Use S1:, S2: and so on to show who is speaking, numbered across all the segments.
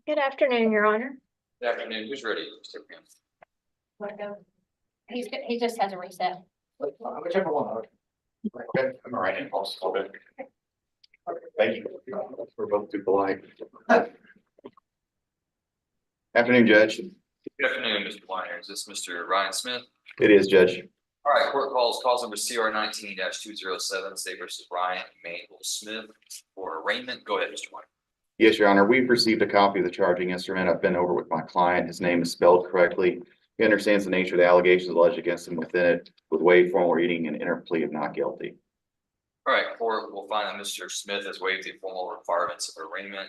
S1: Good afternoon, Your Honor.
S2: Good afternoon. Who's ready? Mr. Pam?
S1: Want to go? He just has a reset.
S3: Whichever one. Okay, I'm all right. I'll stop it. Thank you. We're both too polite. Afternoon, Judge.
S2: Good afternoon, Mr. Weiner. Is this Mr. Ryan Smith?
S3: It is, Judge.
S2: All right, court calls number CR 19-207, State versus Ryan Manuel Smith for arraignment. Go ahead, Mr. Weiner.
S3: Yes, Your Honor. We've received a copy of the charging instrument. I've been over with my client. His name is spelled correctly. He understands the nature of the allegations alleged against him within it, with waived formal reading and enter plea of not guilty.
S2: All right, court will find that Mr. Smith has waived the formal requirements of arraignment.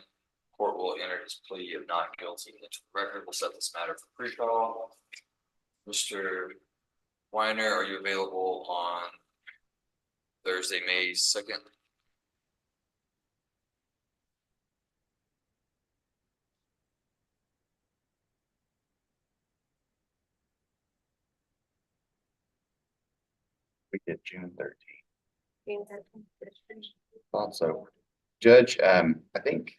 S2: Court will enter his plea of not guilty into the record. We'll set this matter for pre-call. Mr. Weiner, are you available on Thursday, May 2nd?
S3: We did June 13th. Thought so. Judge, I think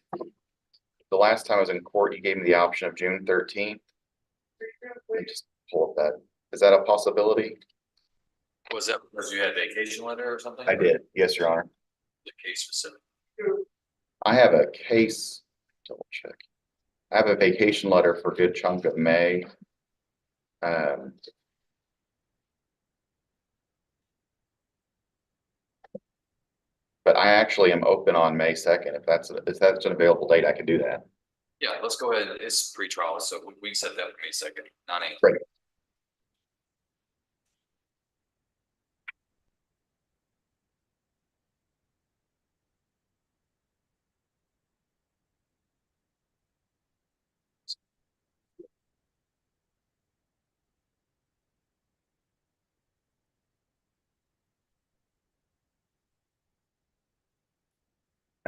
S3: the last time I was in court, you gave me the option of June 13th. Let me just pull up that. Is that a possibility?
S2: Was that because you had a vacation letter or something?
S3: I did. Yes, Your Honor.
S2: The case specific.
S3: I have a case, double check. I have a vacation letter for a good chunk of May. But I actually am open on May 2nd. If that's an available date, I can do that.
S2: Yeah, let's go ahead. It's pre-trial, so we can set that for May 2nd, 9 a.m.
S3: Great.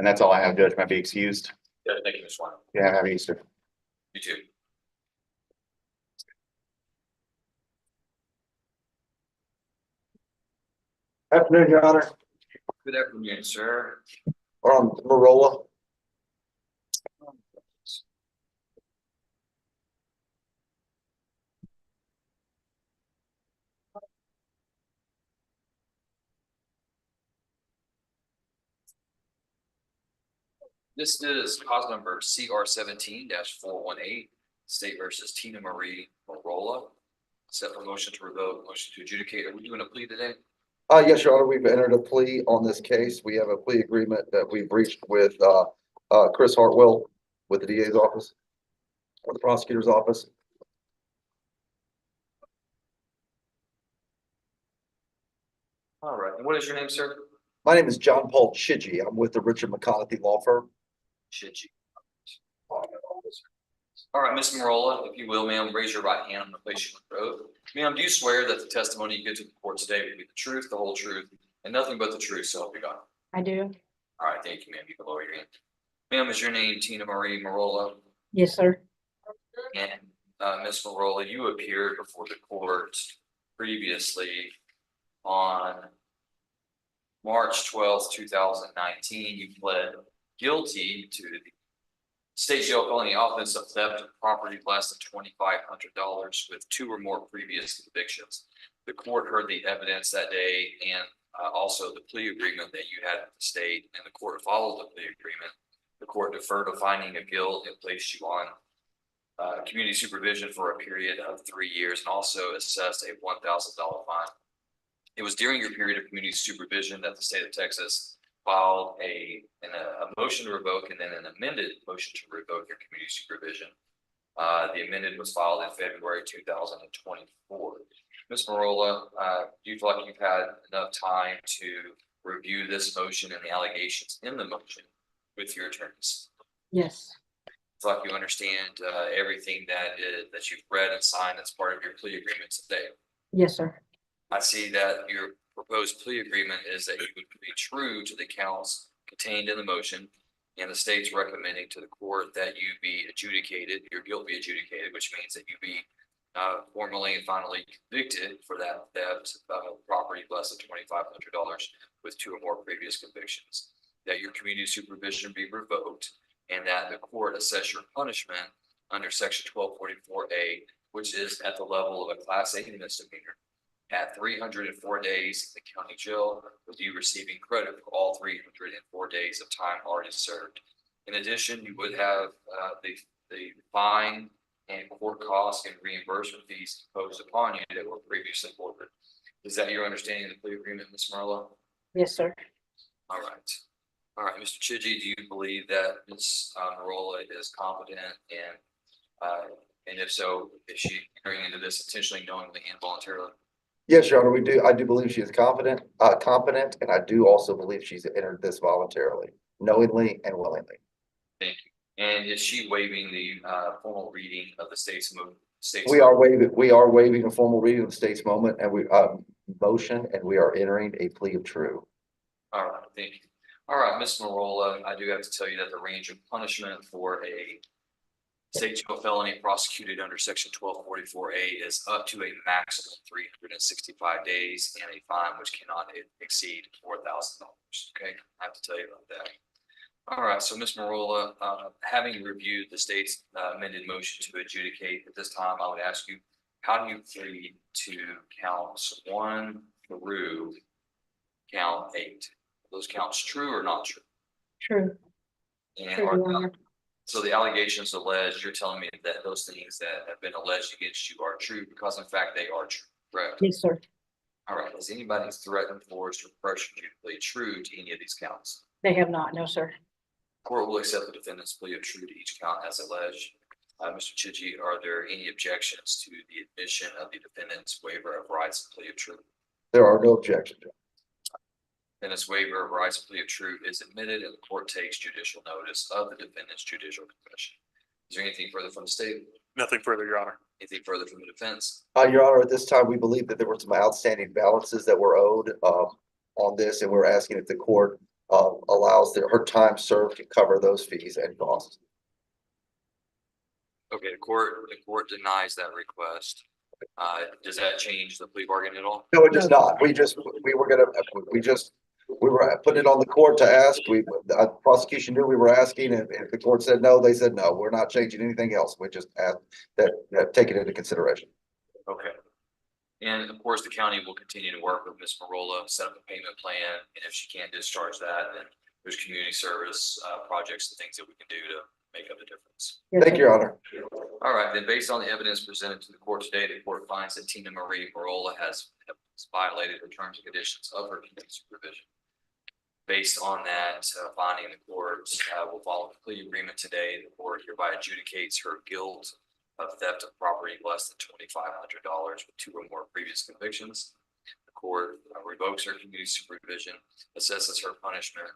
S3: And that's all I have, Judge. Might be excused.
S2: Yeah, thank you, Mr. Weiner.
S3: Yeah, happy Easter.
S2: You too.
S4: Afternoon, Your Honor.
S2: Good afternoon, sir.
S4: Marola.
S2: This is cause number CR 17-418, State versus Tina Marie Marola. Set for motion to revoke, motion to adjudicate. Are we doing a plea today?
S4: Yes, Your Honor, we've entered a plea on this case. We have a plea agreement that we've reached with Chris Hartwell with the DA's office or the prosecutor's office.
S2: All right. And what is your name, sir?
S4: My name is John Paul Chidgey. I'm with the Richard McConaughey Law Firm.
S2: Shit, you. All right, Ms. Marola, if you will, ma'am, raise your right hand and place you on oath. Ma'am, do you swear that the testimony you give to the court today will be the truth, the whole truth, and nothing but the truth, so help you God?
S1: I do.
S2: All right, thank you, ma'am. You can lower your hand. Ma'am, is your name Tina Marie Marola?
S1: Yes, sir.
S2: And Ms. Marola, you appeared before the court previously on March 12th, 2019. You pled guilty to the state jail felony offense of theft of property less than $2,500 with 2 or more previous convictions. The court heard the evidence that day and also the plea agreement that you had with the state, and the court followed the plea agreement. The court deferred a finding of guilt and placed you on community supervision for a period of 3 years, and also assessed a $1,000 fine. It was during your period of community supervision that the state of Texas filed a motion to revoke and then an amended motion to revoke your community supervision. The amended was filed in February 2024. Ms. Marola, do you feel like you've had enough time to review this motion and the allegations in the motion with your attorneys?
S1: Yes.
S2: Feel like you understand everything that you've read and signed as part of your plea agreement today?
S1: Yes, sir.
S2: I see that your proposed plea agreement is that you would be true to the counts contained in the motion, and the state's recommending to the court that you be adjudicated, your guilt be adjudicated, which means that you be formally and finally convicted for that theft of property less than $2,500 with 2 or more previous convictions, that your community supervision be revoked, and that the court assess your punishment under section 1244A, which is at the level of a class A misdemeanor, at 304 days in the county jail, with you receiving credit for all 304 days of time already served. In addition, you would have the fine and court costs and reimbursement fees imposed upon you that were previously ordered. Is that your understanding of the plea agreement, Ms. Marlowe?
S5: Yes, sir.
S2: All right. All right, Mr. Chidgey, do you believe that Ms. Marola is competent and if so, is she entering into this intentionally, knowingly, and voluntarily?
S4: Yes, Your Honor, I do believe she is competent, and I do also believe she's entered this voluntarily, knowingly and willingly.
S2: Thank you. And is she waiving the formal reading of the state's
S4: We are waiving a formal reading of the state's motion, and we are entering a plea of true.
S2: All right, thank you. All right, Ms. Marola, I do have to tell you that the range of punishment for a state jail felony prosecuted under section 1244A is up to a maximum of 365 days and a fine which cannot exceed $4,000. Okay, I have to tell you about that. All right, so Ms. Marola, having reviewed the state's amended motion to adjudicate, at this time, I would ask you, how do you plead to counts 1 through count 8? Are those counts true or not true?
S5: True.
S2: And
S5: True, Your Honor.
S2: so the allegations alleged, you're telling me that those things that have been alleged against you are true because in fact they are true, correct?
S5: Yes, sir.
S2: All right, has anybody threatened, forced, or pressured you to plead true to any of these counts?
S5: They have not. No, sir.
S2: Court will accept the defendant's plea of true to each count as alleged. Mr. Chidgey, are there any objections to the admission of the defendant's waiver of rights and plea of truth?
S4: There are no objections.
S2: Defendant's waiver of rights and plea of truth is admitted and the court takes judicial notice of the defendant's judicial confession. Is there anything further from the state?
S6: Nothing further, Your Honor.
S2: Anything further from the defense?
S4: Your Honor, at this time, we believe that there were some outstanding balances that were owed on this, and we're asking if the court allows her time served to cover those fees and costs.
S2: Okay, the court denies that request. Does that change the plea bargain at all?
S4: No, it does not. We were putting it on the court to ask. Prosecution knew we were asking, and if the court said no, they said no. We're not changing anything else. We just asked that take it into consideration.
S2: Okay. And of course, the county will continue to work with Ms. Marola, set up a payment plan, and if she can't discharge that, then there's community service projects and things that we can do to make up the difference.
S5: Yes,
S4: Thank
S5: sir.
S4: you, Your Honor.
S2: All right, then based on the evidence presented to the court today, the court finds that Tina Marie Marola has violated the terms and conditions of her community supervision. Based on that finding, the court will follow the plea agreement today. The court hereby adjudicates her guilt of theft of property less than $2,500 with 2 or more previous convictions. The court revokes her community supervision, assesses her punishment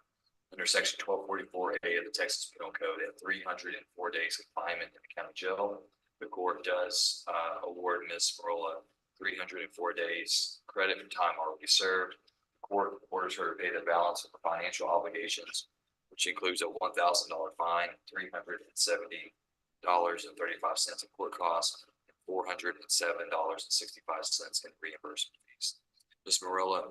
S2: under section 1244A of the Texas Penal Code at 304 days confinement in the county jail. The court does award Ms. Marola 304 days credit for time already served. The court orders her to pay the balance of her financial obligations, which includes a $1,000 fine, $370.35 in court costs, and $407.65 in reimbursement fees. Ms. Marola,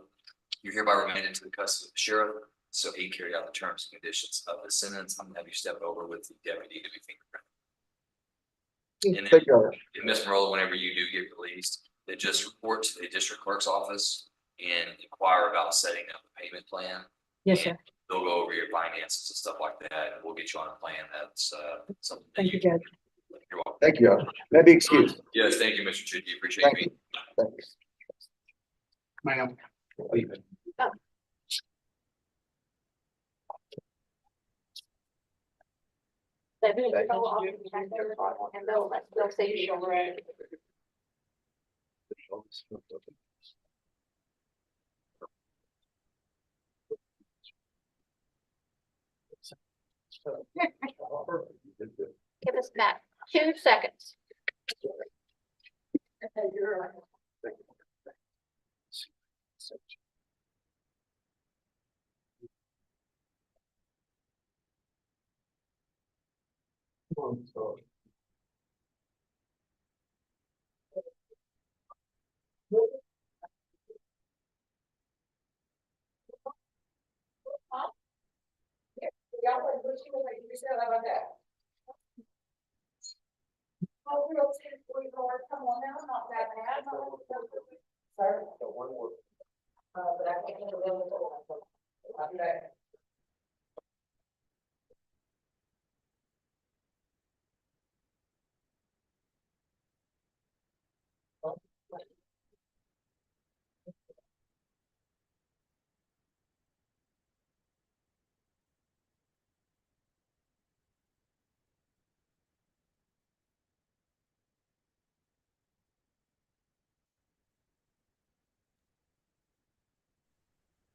S2: you're hereby remanded to the custody of the sheriff, so he carry out the terms and conditions of the sentence. I'm gonna have you step over with the deputy to be fingerprinted. And
S4: Thank you, Your Honor.
S2: then, Ms. Marola, whenever you do get released, then just report to the district clerk's office and inquire about setting up a payment plan.
S5: Yes, sir.
S2: They'll go over your finances and stuff like that, and we'll get you on a plan that's something. that
S5: Thank you, Judge.
S2: You're welcome.
S4: Thank you, Your Honor. May I be excused?
S2: Yes, thank you, Mr. Chidgey. Appreciate
S4: Thank
S2: you.
S4: you. Thank you.
S6: Ma'am.
S1: And they'll say you're right. Give us back 2 seconds.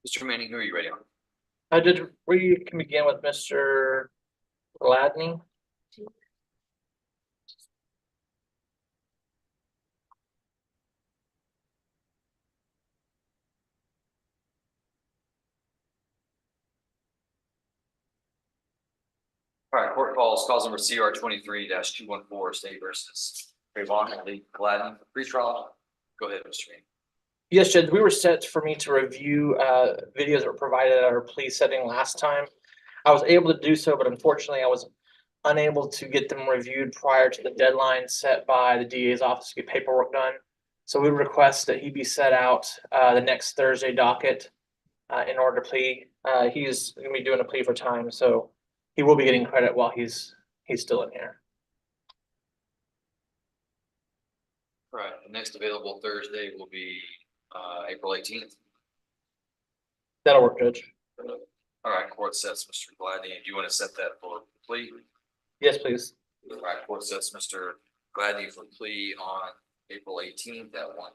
S2: Mr. Manning, who are you ready on?
S7: We can begin with Mr. Gladney.
S2: All right, court calls cause number CR 23-214 State versus Trayvon Lee Gladden, pretrial. Go ahead, Mr. Manning.
S7: Yes, Judge, we were set for me to review videos that were provided at our plea setting last time. I was able to do so, but unfortunately I was unable to get them reviewed prior to the deadline set by the DA's office to get paperwork done. So we request that he be set out the next Thursday docket in order to plea. He's gonna be doing a plea for time, so he will be getting credit while he's still in here.
S2: All right, the next available Thursday will be April 18th.
S7: That'll work, Judge.
S2: All right, court sets Mr. Gladney. Do you want to set that for plea?
S7: Yes, please.
S2: All right, court sets Mr. Gladney for plea on April 18th at 1.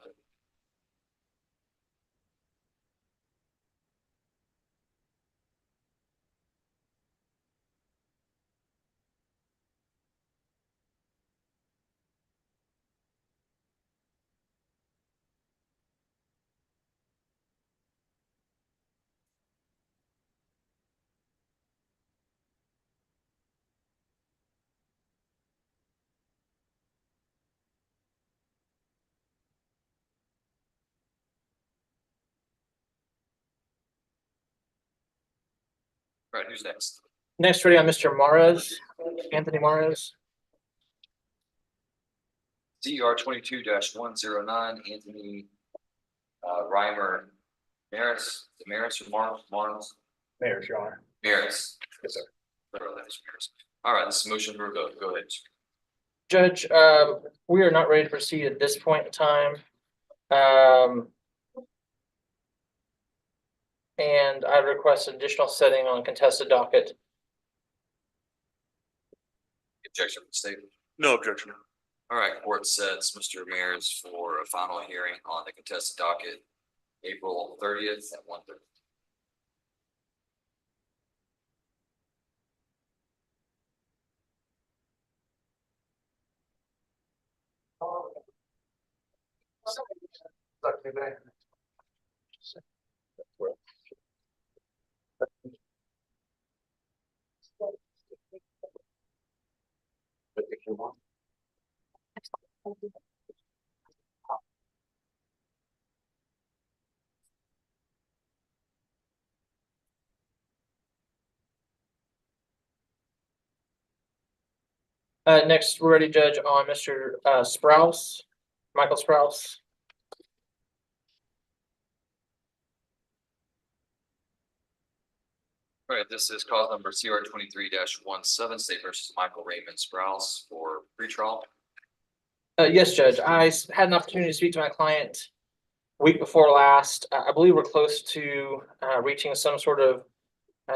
S2: All right, who's next?
S7: Next, ready on Mr. Mares, Anthony Mares.
S2: CR 22-109 Anthony Reimer Maris, or Mars?
S6: Mayor's Your Honor.
S2: Maris.
S6: Yes, sir.
S2: Federal that is Maris. All right, this is motion to revoke. Go ahead.
S7: Judge, we are not ready to proceed at this point in time. And I request additional setting on contested docket.
S2: Objection from the state.
S6: No objection.
S2: All right, court sets Mr. Maris for a final hearing on the contested docket, April 30th at 1:30.
S7: Next, we're ready, Judge, on Mr. Sprouse, Michael Sprouse.
S2: All right, this is cause number CR 23-17 State versus Michael Raymond Sprouse for pretrial.
S7: Yes, Judge, had an opportunity to speak to my client week before last. I believe we're close to reaching some sort of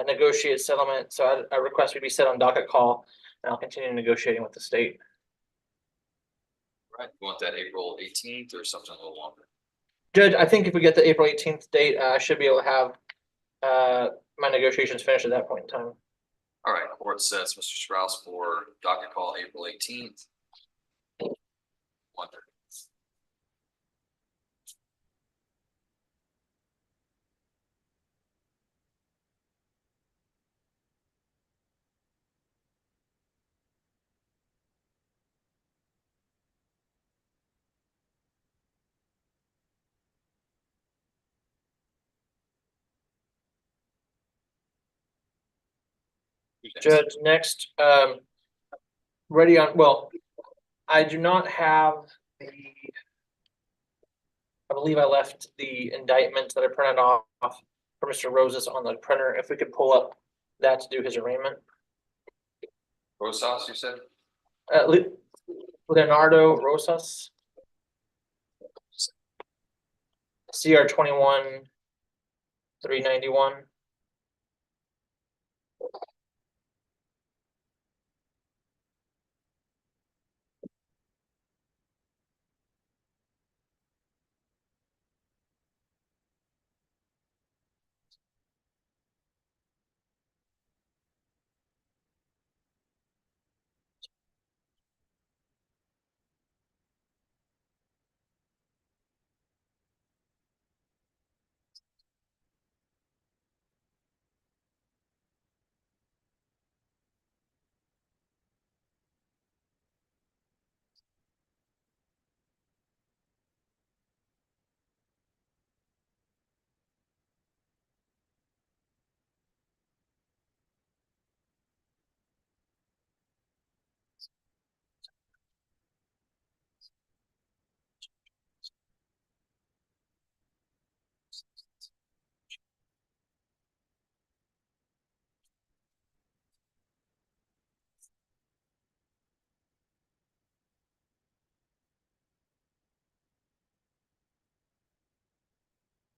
S7: negotiated settlement, so I request we be set on docket call, and I'll continue negotiating with the state.
S2: All right, you want that April 18th or something a little longer?
S7: Judge, I think if we get the April 18th date, I should be able to have my negotiations finished at that point in time.
S2: All right, court sets Mr. Sprouse for docket call April 18th. 1:30. Who's next?
S7: Judge, next, ready on, well, I do not have the. I believe I left the indictment that I printed off for Mr. Rosas on the printer. If we could pull up that to do his arraignment.
S2: Rosas, you said?
S7: Leonardo Rosas. CR 21-391.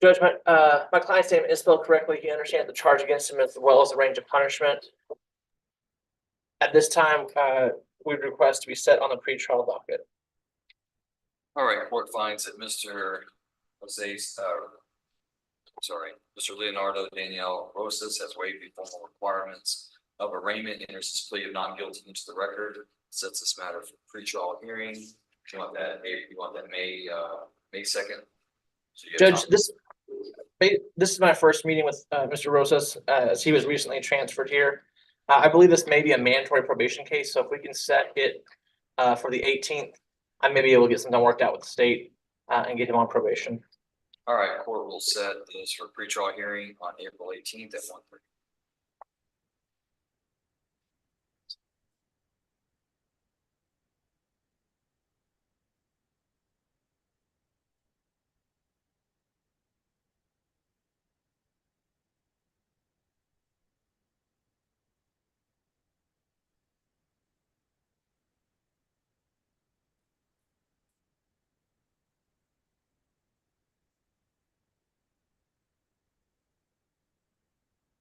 S7: Judge, my client's name is spelled correctly. He understands the charge against him as well as the range of punishment. At this time, we request to be set on the pretrial docket.
S2: All right, court finds that Mr. Leonardo Daniel Rosas has waived the formal requirements of arraignment, enters his plea of not guilty into the record, sets this matter for pretrial hearing. You want that May 2nd?
S7: Judge, this is my first meeting with Mr. Rosas, as he was recently transferred here. I believe this may be a mandatory probation case, so if we can set it for the 18th, I may be able to get something worked out with the state and get him on probation.
S2: All right, court will set this for pretrial hearing on April 18th at 1:30.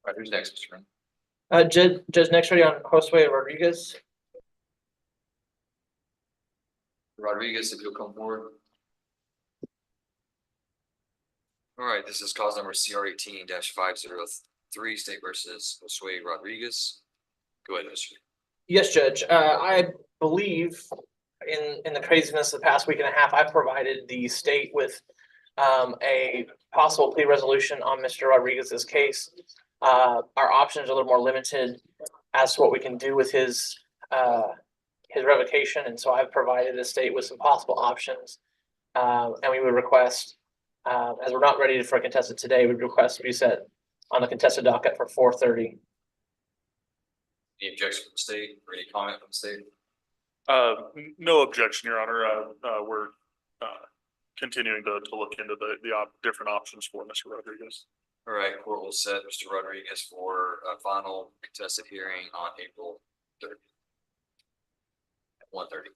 S2: All right, who's next, Mr. Green?
S7: Judge, next ready on Josue Rodriguez.
S2: Rodriguez, if you'll come forward. All right, this is cause number CR 18-503, State versus Josue Rodriguez. Go ahead, Mr.
S7: Yes, Judge. I believe in the craziness of the past week and a half, I provided the state with a possible plea resolution on Mr. Rodriguez's case. Our options are a little more limited as to what we can do with his revocation, and so I've provided the state with some possible options. And we would request, as we're not ready for a contested today, we would request to be set on the contested docket for 4:30.
S2: Any objection from the state or any comment from the state?
S6: No objection, Your Honor. We're continuing to look into the different options for Mr. Rodriguez.
S2: All right, court will set Mr. Rodriguez for a final contested hearing on April 30th at 1:30.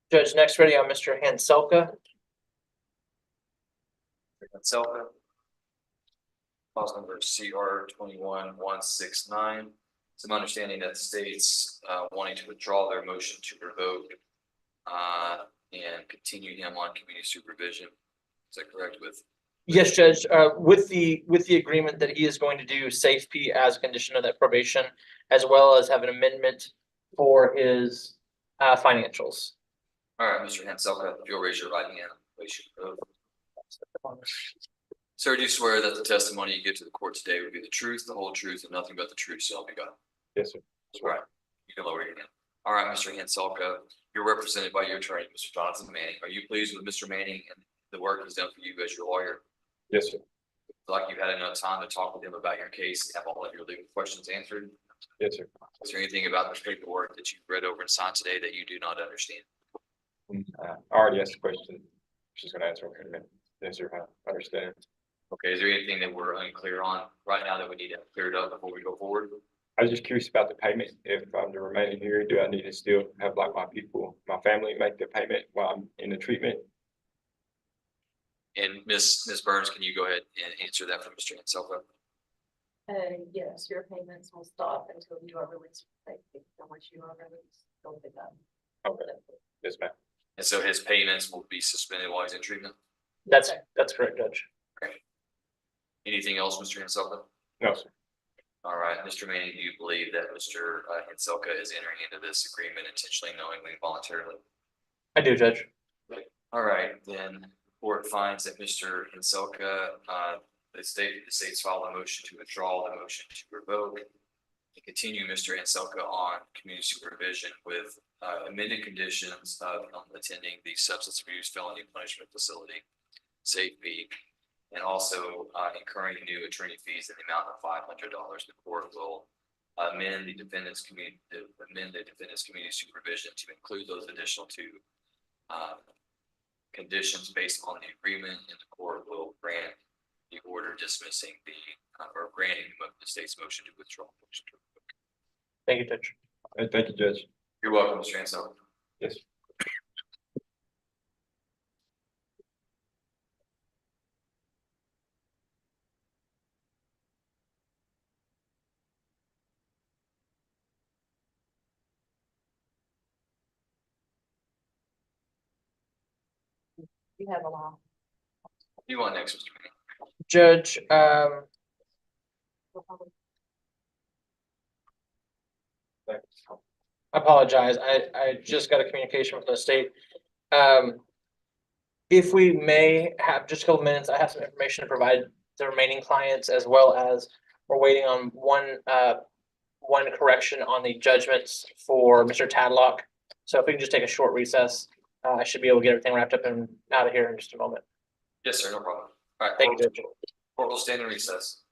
S7: Judge, next ready on Mr. Hanselka.
S2: Selka. Clause number CR 21-169. Some understanding that the state's wanting to withdraw their motion to revoke and continue him on community supervision. Is that correct with?
S7: Yes, Judge, with the agreement that he is going to do safety as a condition of that probation, as well as have an amendment for his financials.
S2: All right, Mr. Hanselka, if you'll raise your right hand, place your oath. Sir, do you swear that the testimony you give to the court today will be the truth, the whole truth, and nothing but the truth, so help you God?
S8: Yes, sir.
S2: All right, you can lower your hand. All right, Mr. Hanselka, you're represented by your attorney, Mr. Jonathan Manning. Are you pleased with Mr. Manning and the work he's done for you as your lawyer?
S8: Yes, sir.
S2: Like you've had enough time to talk with him about your case, have all of your legal questions answered?
S8: Yes, sir.
S2: Is there anything about the paperwork that you read over and signed today that you do not understand?
S8: I already asked the question. She's gonna answer in a minute. Yes, sir. I understand.
S2: Okay, is there anything that we're unclear on right now that we need to clear it up before we go forward?
S8: I was just curious about the payment. If I'm to remain here, do I need to still have like my people, my family make the payment while I'm in the treatment?
S2: And Ms. Burns, can you go ahead and answer that for Mr. Hanselka?
S9: Yes, your payments will stop until you are released. Once you are released, they'll be done.
S8: Okay. Yes, ma'am.
S2: And so his payments will be suspended while he's in treatment?
S7: That's correct, Judge.
S2: Anything else, Mr. Hanselka?
S8: No, sir.
S2: All right, Mr. Manning, do you believe that Mr. Hanselka is entering into this agreement intentionally, knowingly, voluntarily?
S7: I do, Judge.
S2: All right, then the court finds that Mr. Hanselka, the state's filed a motion to withdraw the motion to revoke and continue Mr. Hanselka on community supervision with amended conditions of attending the substance abuse felony punishment facility, Safe Peak, and also incurring new attorney fees in the amount of $500. The court will amend the defendant's community supervision to include those additional two conditions based on the agreement, and the court will grant the order dismissing the or granting the state's motion to withdraw.
S7: Thank you, Judge.
S8: Thank you, Judge.
S2: You're welcome, Mr. Hanselka.
S8: Yes.
S9: You have a long.
S2: What do you want next, Mr. Manning?
S7: Judge, I apologize. I just got a communication from the state. If we may have just a couple minutes, I have some information to provide the remaining clients, as well as we're waiting on one correction on the judgments for Mr. Tadlock. So if we can just take a short recess, I should be able to get everything wrapped up and out of here in just a moment.
S2: Yes, sir, no problem. All right,
S7: Thank you, Judge.
S2: court will stand in recess.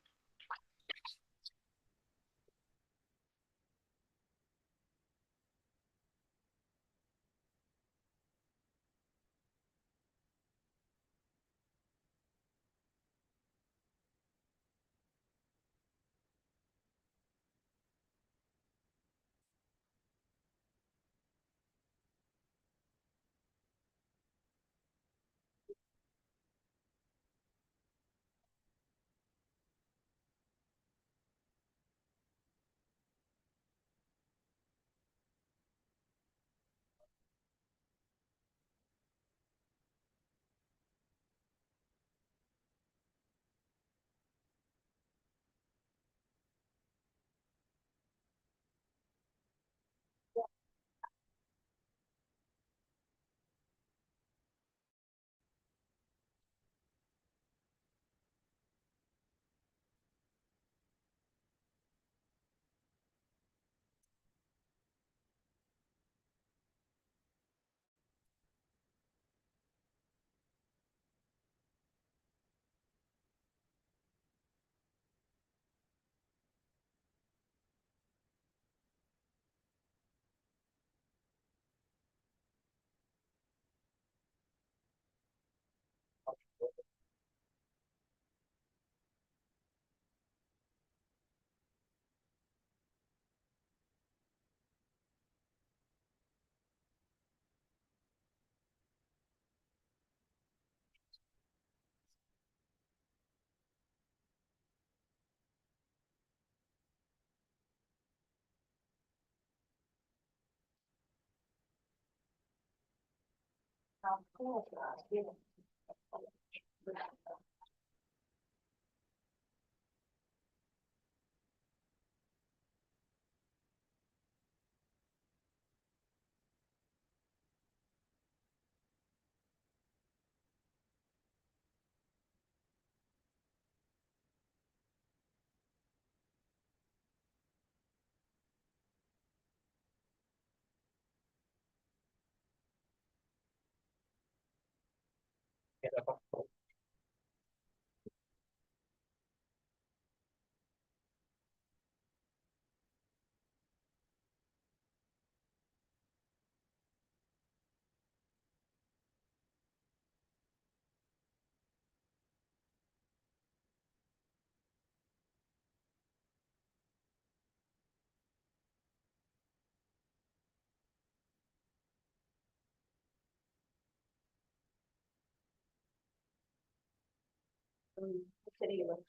S9: the city of.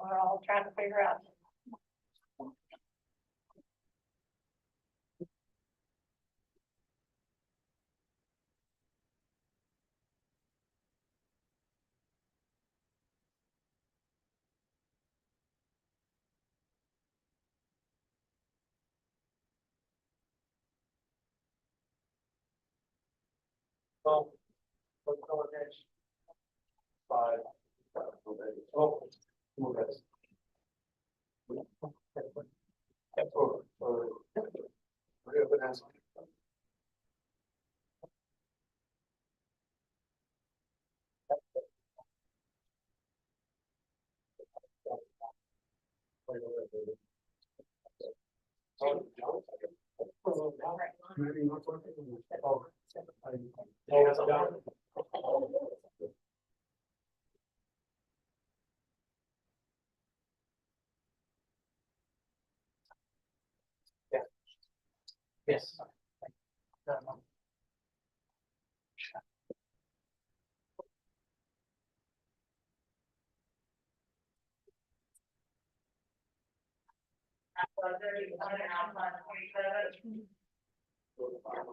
S1: We're all trying to figure out.
S7: Yes.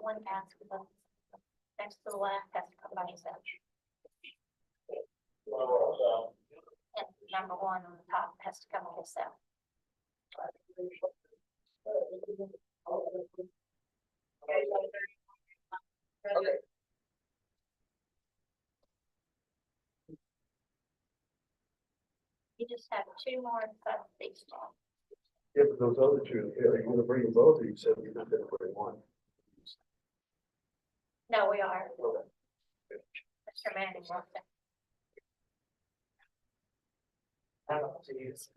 S1: One task, next to the last, has to come by yourself. And number one on the top has to come by yourself. You just have two more of these.
S10: Yeah, but those other two, are you gonna bring them both, or you said you're not gonna bring one?
S1: No, we are. Mr. Manning wants it.
S7: I don't know, to use.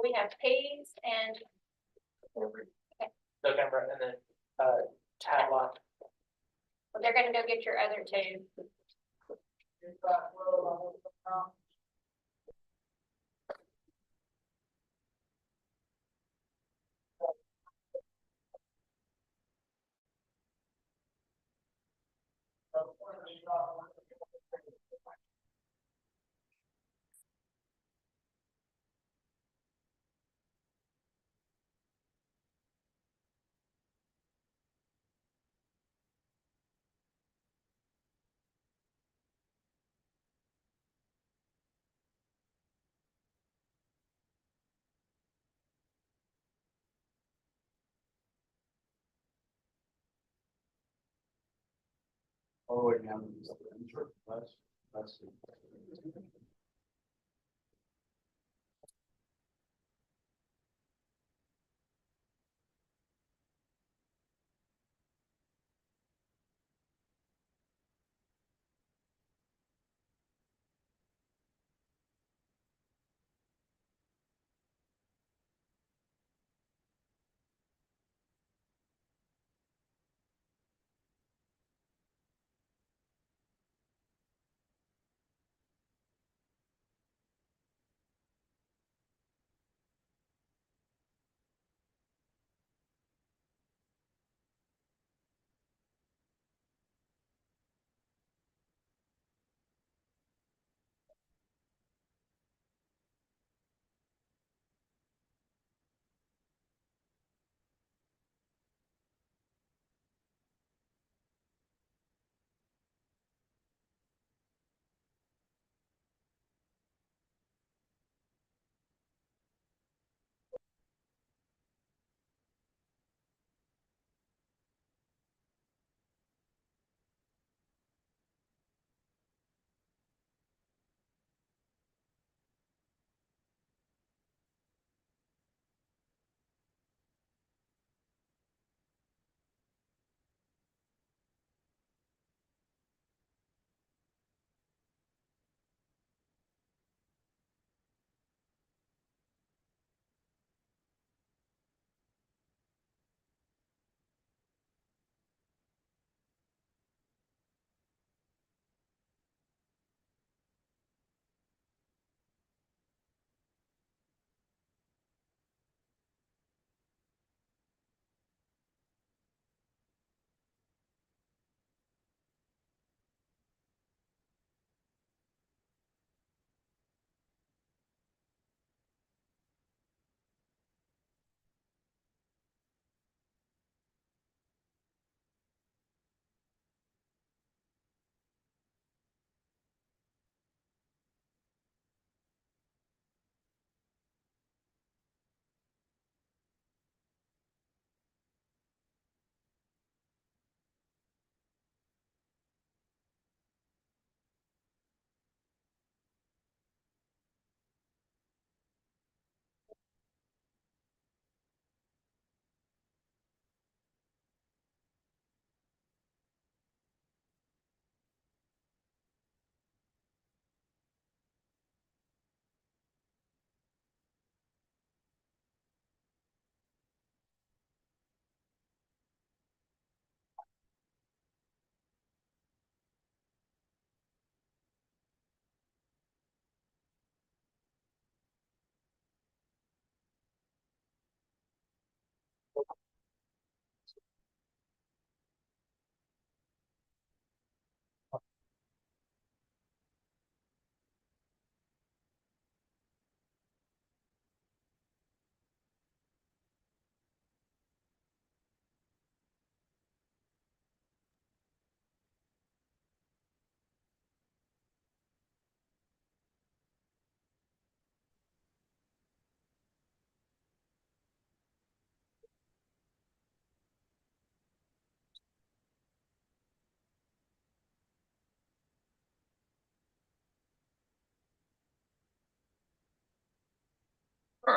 S1: We have P's and
S7: November and then, Tadlock.
S1: they're gonna go get your other two.
S10: Oh, wait, now, that's.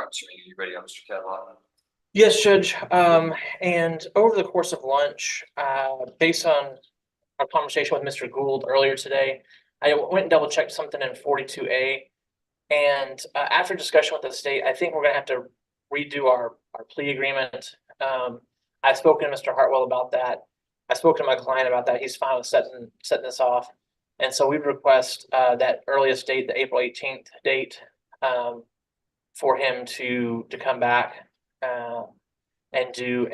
S2: Mr. Meany, you ready, Mr. Tadlock?
S7: Yes, Judge. And over the course of lunch, based on our conversation with Mr. Gould earlier today, I went and double checked something in 42A. And after discussion with the state, I think we're gonna have to redo our plea agreement. I've spoken to Mr. Hartwell about that. I spoke to my client about that. He's fine with setting this off. And so we request that earliest date, the April 18th date, for him to come back and do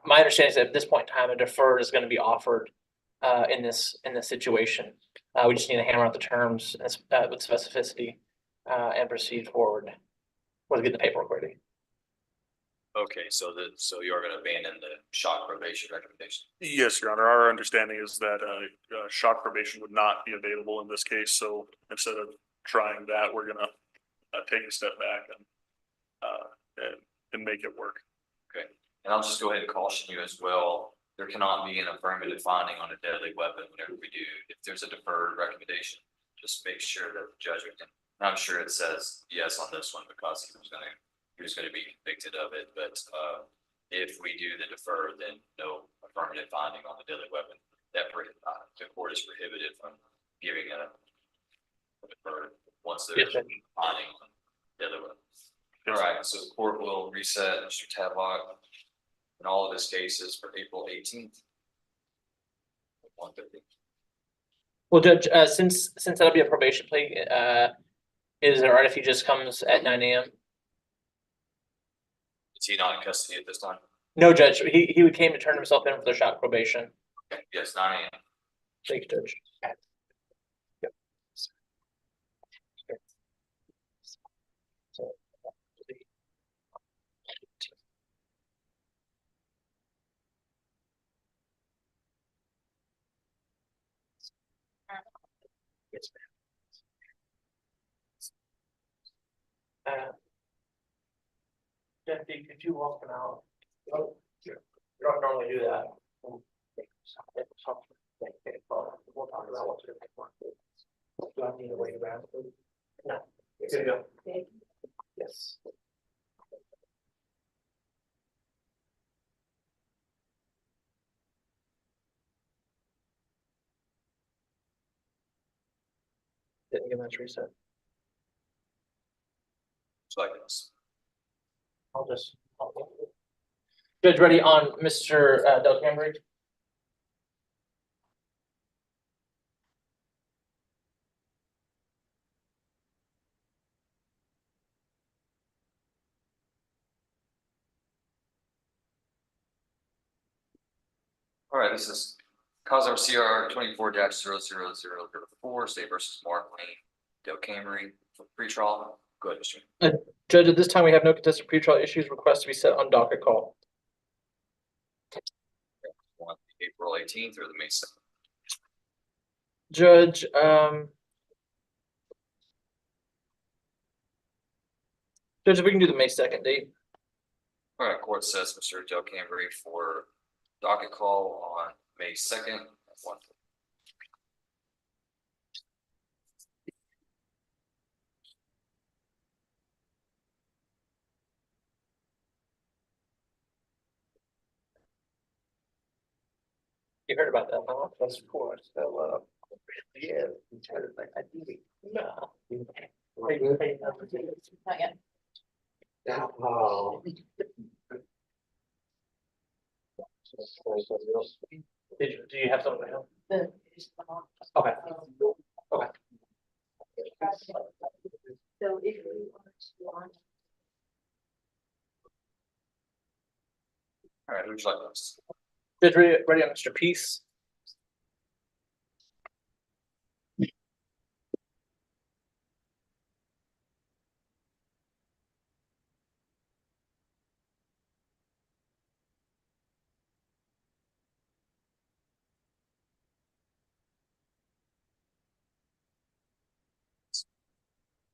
S7: my understanding is that at this point in time, a deferred is going to be offered in this situation. We just need to hammer out the terms with specificity and proceed forward with getting the paperwork ready.
S2: Okay, so you are gonna abandon the shock probation recommendation?
S6: Yes, Your Honor, our understanding is that shock probation would not be available in this case, so instead of trying that, we're gonna take a step back and make it work.
S2: Okay, and I'll just go ahead and caution you as well, there cannot be an affirmative finding on a deadly weapon whenever we do. If there's a deferred recommendation, just make sure that the judge can, and I'm sure it says yes on this one because he was gonna be convicted of it, but if we do the defer, then no affirmative finding on the deadly weapon, that the court is prohibited from giving a deferred once there's
S7: Yes,
S2: finding on deadly weapons. All right, so the court will reset Mr. Tadlock in all of his cases for April 18th. 1:50.
S7: Well, Judge, since that'll be a probation plea, is it all right if he just comes at 9 a.m.?
S2: Is he not in custody at this time?
S7: No, Judge, he came to turn himself in for the shock probation.
S2: Okay, yes, 9 a.m.
S7: Thank you, Judge. Yep. So, yes, ma'am. Jeffy, could you walk him out? Oh, sure. You don't normally do that. We'll talk about what's going on. Do I need to wait around? No. Good to go. Yes. Didn't get much reset.
S2: It's like this.
S7: Judge, ready on Mr. Del Cambre?
S2: All right, this is cause our CR 24-00004, State versus Mark Lane, Del Camry, for pretrial. Go ahead, Mr.
S7: Judge, at this time, we have no contested pretrial issues. Request to be set on docket call.
S2: Want the April 18th or the May 2nd?
S7: Judge, Judge, if we can do the May 2nd date.
S2: All right, court sets Mr. Del Camry for docket call on May 2nd at 1:00.
S7: You heard about that, huh? That's cool. So, yeah, I do. No.
S1: Not yet.
S10: Oh.
S7: Do you have something else?
S1: The-
S7: Okay. Okay.
S9: So if you want.
S2: All right, who'd you like this?
S7: Judge, ready on Mr. Peace?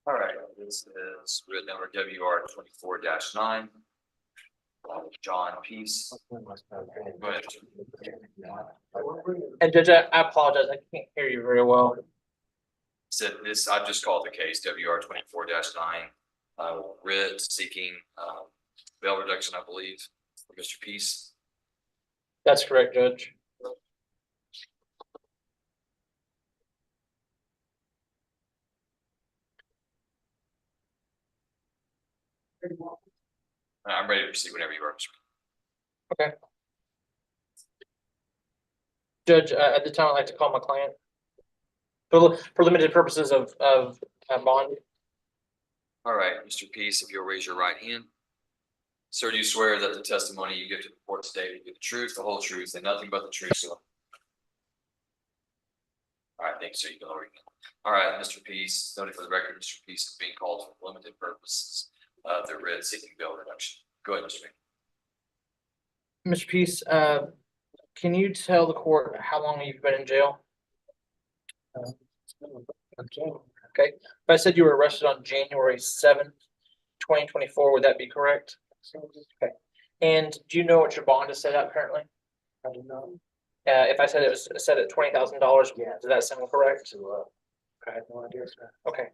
S2: All right, this is written number WR 24-9. John Peace. Go ahead.
S7: And Judge, I apologize. I can't hear you very well.
S2: Said this, I've just called the case WR 24-9. writ seeking, bail reduction, I believe, for Mr. Peace.
S7: That's correct, Judge.
S2: I'm ready to proceed whenever you are. Mr.
S7: Judge, at the time, I'd like to call my client. For limited purposes of bond.
S2: All right, Mr. Peace, if you'll raise your right hand. Sir, do you swear that the testimony you give to the court today will be the truth, the whole truth, and nothing but the truth? So. All right, thanks, sir. You can lower your hand. All right, Mr. Peace, noted for the record, Mr. Peace is being called for limited purposes of the writ seeking bail reduction. Go ahead, Mr. Peace.
S7: Mr. Peace, can you tell the court how long you've been in jail? Okay, if I said you were arrested on January 7th, 2024, would that be correct? Okay, and do you know what your bond is set at currently?
S10: I do not.
S7: If I said it was set at $20,000, does that sound correct?
S10: I have no idea, sir.
S7: Okay.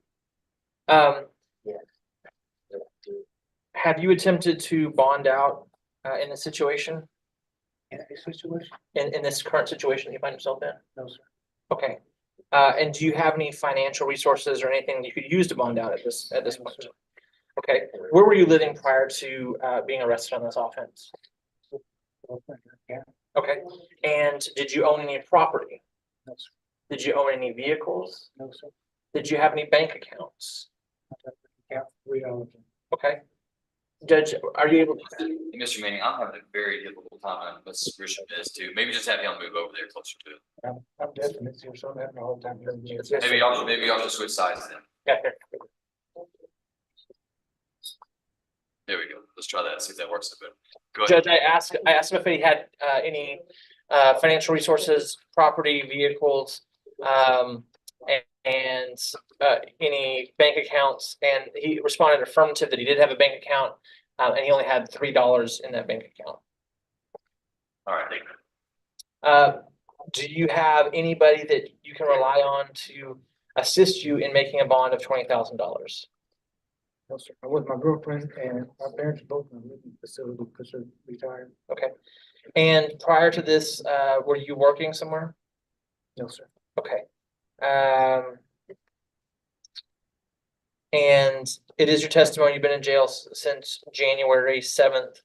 S10: Yeah.
S7: Have you attempted to bond out in this situation?
S10: In a situation?
S7: In this current situation you find yourself in?
S10: No, sir.
S7: Okay. And do you have any financial resources or anything that you could use to bond out at this point? Okay. Where were you living prior to being arrested on this offense?
S10: Yeah.
S7: Okay. And did you own any property?
S10: No, sir.
S7: Did you own any vehicles?
S10: No, sir.
S7: Did you have any bank accounts?
S10: Yeah, we own them.
S7: Okay. Judge, are you able to?
S2: Hey, Mr. Manning, I'm having a very difficult time, and Ms. Grisham is too. Maybe just have him move over there closer to it.
S10: I'm definitely here, so I'm having a hard time hearing you.
S2: Maybe y'all just switch sides then.
S7: Yeah, here.
S2: There we go. Let's try that, see if that works a bit. Go ahead.
S7: Judge, I asked him if he had any financial resources, property, vehicles, and any bank accounts, and he responded affirmative that he did have a bank account, and he only had $3 in that bank account.
S2: All right, thank you.
S7: Do you have anybody that you can rely on to assist you in making a bond of $20,000?
S10: No, sir. I'm with my girlfriend and my parents are both in a living facility because they're retired.
S7: Okay. And prior to this, were you working somewhere?
S10: No, sir.
S7: Okay. And it is your testimony you've been in jail since January 7th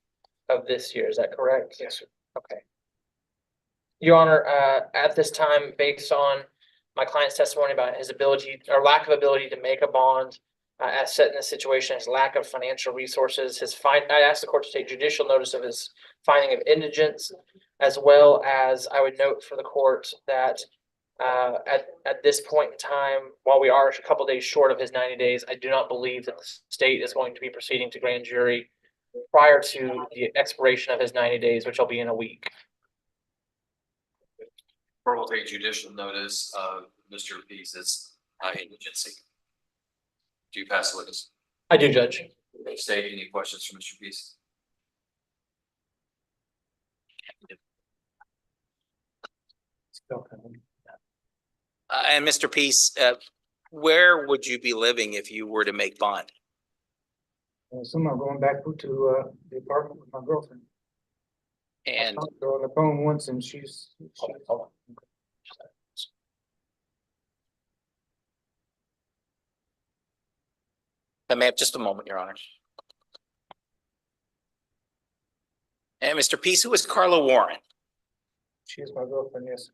S7: of this year, is that correct?
S10: Yes, sir.
S7: Okay. Your Honor, at this time, based on my client's testimony about his ability or lack of ability to make a bond, as set in this situation, his lack of financial resources, I asked the court to take judicial notice of his finding of indigence, as well as I would note for the court that at this point in time, while we are a couple days short of his 90 days, I do not believe that the state is going to be proceeding to grand jury prior to the expiration of his 90 days, which will be in a week.
S2: Court will take judicial notice of Mr. Peace's indigency. Do you pass the witness?
S7: I do, Judge.
S2: State, any questions for Mr. Peace?
S11: And Mr. Peace, where would you be living if you were to make bond?
S10: Some are going back to the apartment with my girlfriend. I
S11: And
S10: talked to her on the phone once and she's.
S11: may I have just a moment, Your Honor. And Mr. Peace, who is Carla Warren?
S10: She is my girlfriend, yes.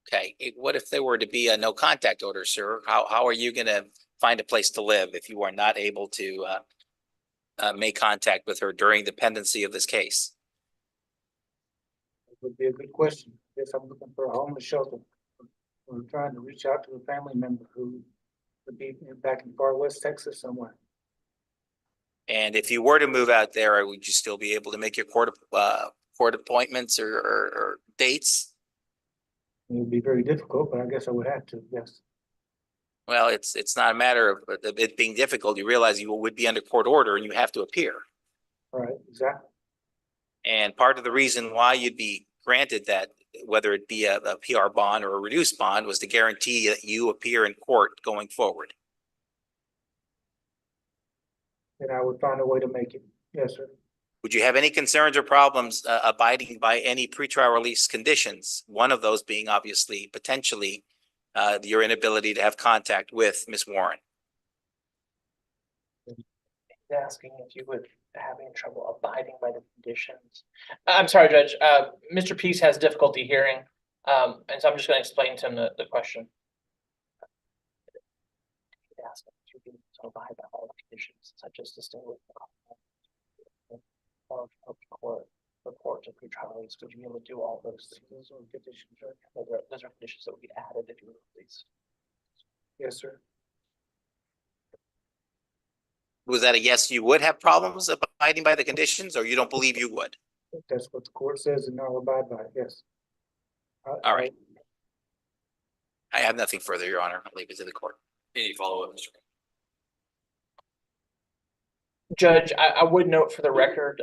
S11: Okay, what if there were to be a no contact order, sir? How are you gonna find a place to live if you are not able to make contact with her during the pendency of this case?
S10: It would be a good question. Yes, I'm looking for a homeless shelter. We're trying to reach out to a family member who would be back in far west Texas somewhere.
S11: And if you were to move out there, would you still be able to make your court appointments or dates?
S10: It would be very difficult, but I guess I would have to, yes.
S11: Well, it's not a matter of it being difficult. You realize you would be under court order and you have to appear.
S10: All right, exactly.
S11: And part of the reason why you'd be granted that, whether it be a PR bond or a reduced bond, was to guarantee that you appear in court going forward.
S10: then I would find a way to make it. Yes, sir.
S11: Would you have any concerns or problems abiding by any pretrial release conditions? One of those being obviously potentially your inability to have contact with Ms. Warren.
S7: Asking if you would have any trouble abiding by the conditions. I'm sorry, Judge, Mr. Peace has difficulty hearing, and so I'm just gonna explain to him the question. Ask him if you can abide by all the conditions such as to stay with of court reports of pretrial release. Would you be able to do all those things? Those are conditions, those are conditions that would be added if you were released.
S10: Yes, sir.
S11: Was that a yes, you would have problems abiding by the conditions, or you don't believe you would?
S10: If that's what the court says, and I'll abide by it, yes.
S11: All right. I have nothing further, Your Honor. I'll leave it to the court.
S2: Any follow-up, Mr.
S7: Judge, I would note for the record,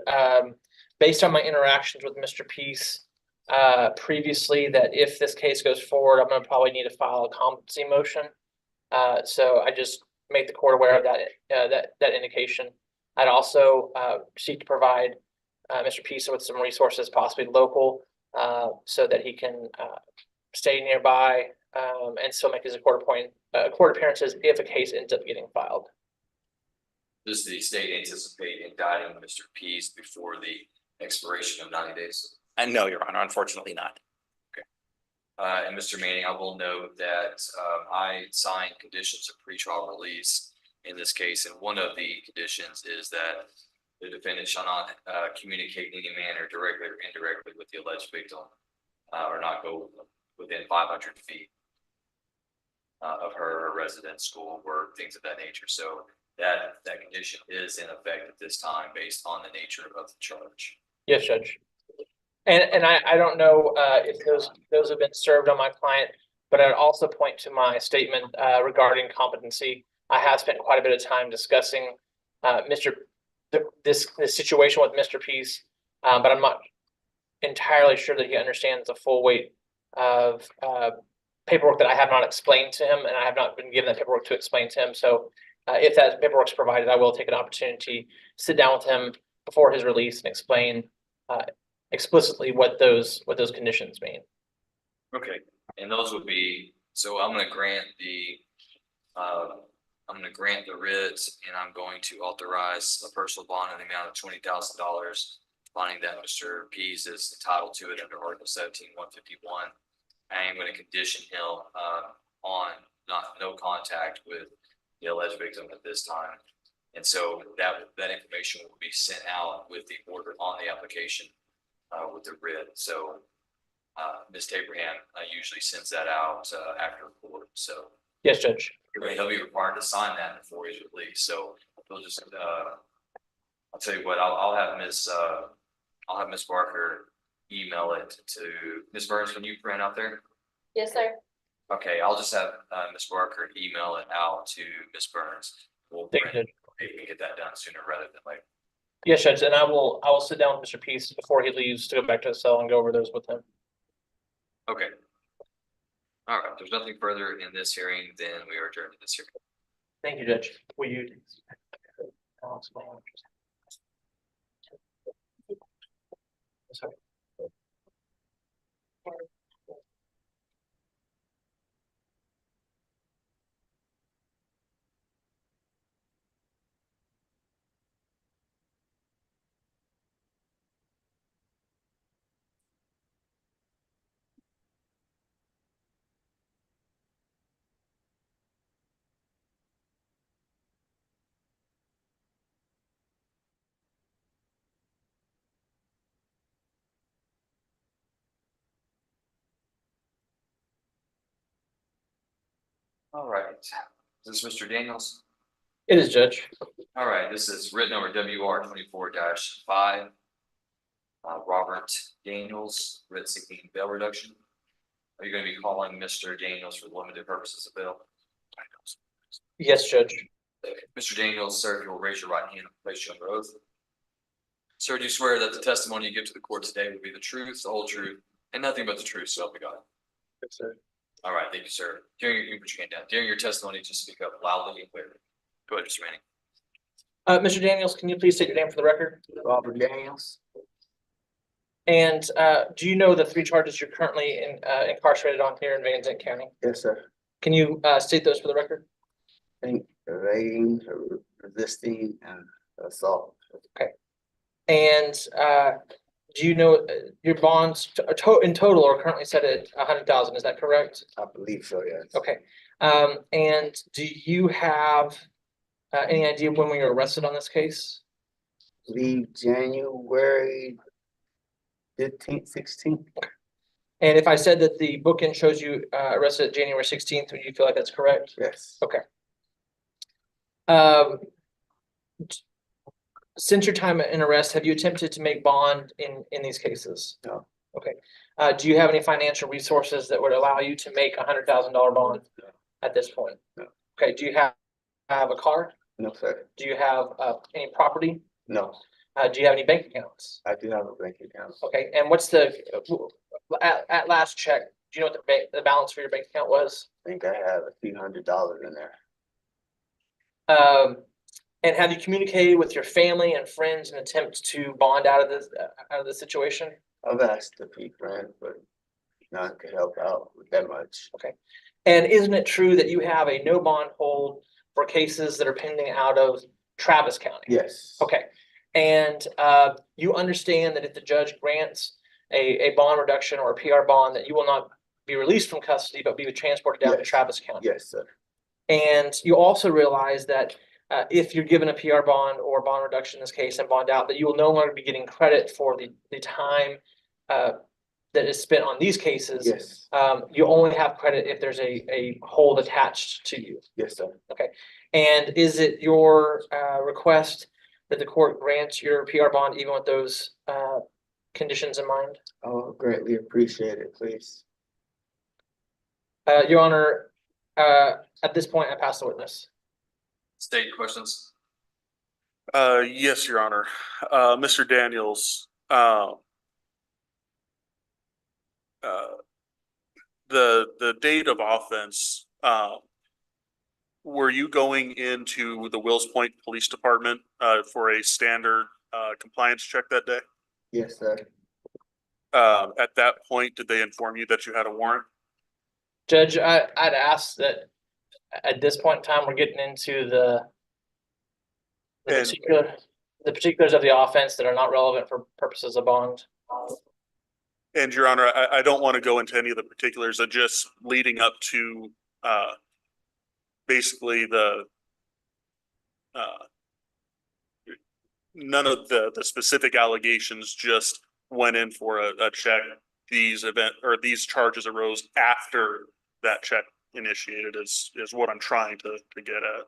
S7: based on my interactions with Mr. Peace previously, that if this case goes forward, I'm gonna probably need to file a competency motion. So I just make the court aware of that indication. I'd also seek to provide Mr. Peace with some resources, possibly local, so that he can stay nearby and still make his court appearances if a case ends up getting filed.
S2: Does the state anticipate indicting Mr. Pease before the expiration of 90 days?
S11: No, Your Honor, unfortunately not.
S2: And Mr. Manning, I will note that I signed conditions of pretrial release in this case, and one of the conditions is that the defendant shall not communicate in any manner directly or indirectly with the alleged victim, or not go within 500 feet of her residence, school, work, things of that nature. So that condition is in effect at this time based on the nature of the charge.
S7: Yes, Judge. And I don't know if those have been served on my client, but I'd also point to my statement regarding competency. I have spent quite a bit of time discussing this situation with Mr. Peace, but I'm not entirely sure that he understands the full weight of paperwork that I have not explained to him, and I have not been given that paperwork to explain to him. So if that paperwork is provided, I will take an opportunity to sit down with him before his release and explain explicitly what those conditions mean.
S2: Okay, and those would be, so I'm gonna grant the writ, and I'm going to authorize a personal bond in the amount of $20,000, finding that Mr. Pease is entitled to it under Article 17-151. I am going to condition him on no contact with the alleged victim at this time. And so that information will be sent out with the order on the application with the writ. So Ms. Abraham usually sends that out after court. So
S7: Yes, Judge.
S2: he'll be required to sign that before he's released. So he'll just I'll tell you what, I'll have Ms. Barker email it to Ms. Burns. Can you print out there?
S9: Yes, sir.
S2: Okay, I'll just have Ms. Barker email it out to Ms. Burns. We'll
S7: Thank you,
S2: print,
S7: Judge.
S2: maybe get that done sooner rather than later.
S7: Yes, Judge, and I will sit down with Mr. Peace before he leaves to go back to the cell and go over those with him.
S2: Okay. All right, if there's nothing further in this hearing, then we are adjourned to this hearing.
S7: Thank you, Judge. Will you? I'll explain. Sorry.
S2: All right, is this Mr. Daniels?
S7: It is, Judge.
S2: All right, this is written over WR 24-5. Robert Daniels, writ seeking bail reduction. Are you going to be calling Mr. Daniels for limited purposes of bail?
S7: Yes, Judge.
S2: Mr. Daniels, sir, if you will raise your right hand and place you under oath. Sir, do you swear that the testimony you give to the court today will be the truth, the whole truth, and nothing but the truth, so help me God?
S10: Yes, sir.
S2: All right, thank you, sir. You can put your hand down. During your testimony, just speak up loudly and clearly. Go ahead, Mr. Manning.
S7: Mr. Daniels, can you please state your name for the record?
S10: Robert Daniels.
S7: And do you know the 3 charges you're currently incarcerated on here in Van Zandt County?
S10: Yes, sir.
S7: Can you state those for the record?
S10: I think evading, resisting, and assault.
S7: And do you know your bonds in total are currently set at 100,000? Is that correct?
S10: I believe so, yes.
S7: Okay. And do you have any idea when we were arrested on this case?
S10: Believe January 15th, 16th.
S7: And if I said that the bookend shows you arrested January 16th, would you feel like that's correct?
S10: Yes.
S7: Okay. Since your time in arrest, have you attempted to make bond in these cases?
S10: No.
S7: Okay. Do you have any financial resources that would allow you to make $100,000 bond
S10: No.
S7: at this point?
S10: No.
S7: Okay. Do you have a car?
S10: No, sir.
S7: Do you have any property?
S10: No,
S7: Do you have any bank accounts?
S10: I do have a bank account.
S7: Okay. And what's the at last check? Do you know what the balance for your bank account was?
S10: I think I have a few $100s in there.
S7: And have you communicated with your family and friends in attempt to bond out of this situation?
S10: I've asked a few friends, but none could help out with that much.
S7: And isn't it true that you have a no bond hold for cases that are pending out of Travis County?
S10: Yes.
S7: Okay. And you understand that if the judge grants a bond reduction or a PR bond, that you will not be released from custody, but be transported down to
S10: Yes.
S7: Travis County.
S10: Yes, sir.
S7: And you also realize that if you're given a PR bond or bond reduction in this case and bond out, that you will no longer be getting credit for the time that is spent on these cases.
S10: Yes.
S7: You only have credit if there's a hold attached to you.
S10: Yes, sir.
S7: And is it your request that the court grants your PR bond even with those conditions in mind?
S10: Oh, greatly appreciate it, please.
S7: Your Honor, at this point, I pass the witness.
S2: State questions?
S6: Yes, Your Honor. Mr. Daniels, the date of offense, were you going into the Wills Point Police Department for a standard compliance check that day?
S10: Yes, sir.
S6: At that point, did they inform you that you had a warrant?
S7: Judge, I'd ask that at this point in time, we're getting into the particulars of the offense that are not relevant for purposes of bond.
S6: And Your Honor, I don't want to go into any of the particulars of just leading up to basically none of the specific allegations, just went in for a check. These charges arose after that check initiated is what I'm trying to get at.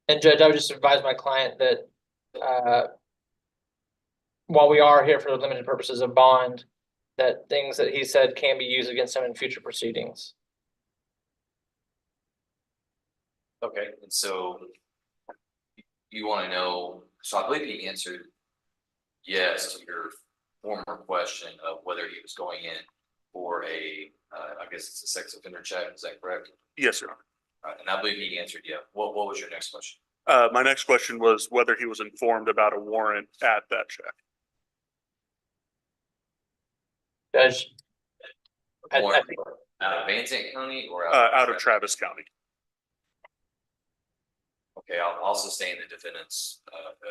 S7: And Judge, I would just advise my client that while we are here for the limited purposes of bond, that things that he said can be used against him in future proceedings.
S2: Okay, and so you want to know, so I believe he answered yes to your former question of whether he was going in for I guess it's a sex offender check, is that correct?
S6: Yes, Your Honor.
S2: And I believe he answered yeah. What was your next question?
S6: My next question was whether he was informed about a warrant at that check.
S7: Judge, I
S2: Warrant
S7: think
S2: out of Van Zandt County or
S6: Out of Travis County.
S2: Okay, I'll sustain the defendant's,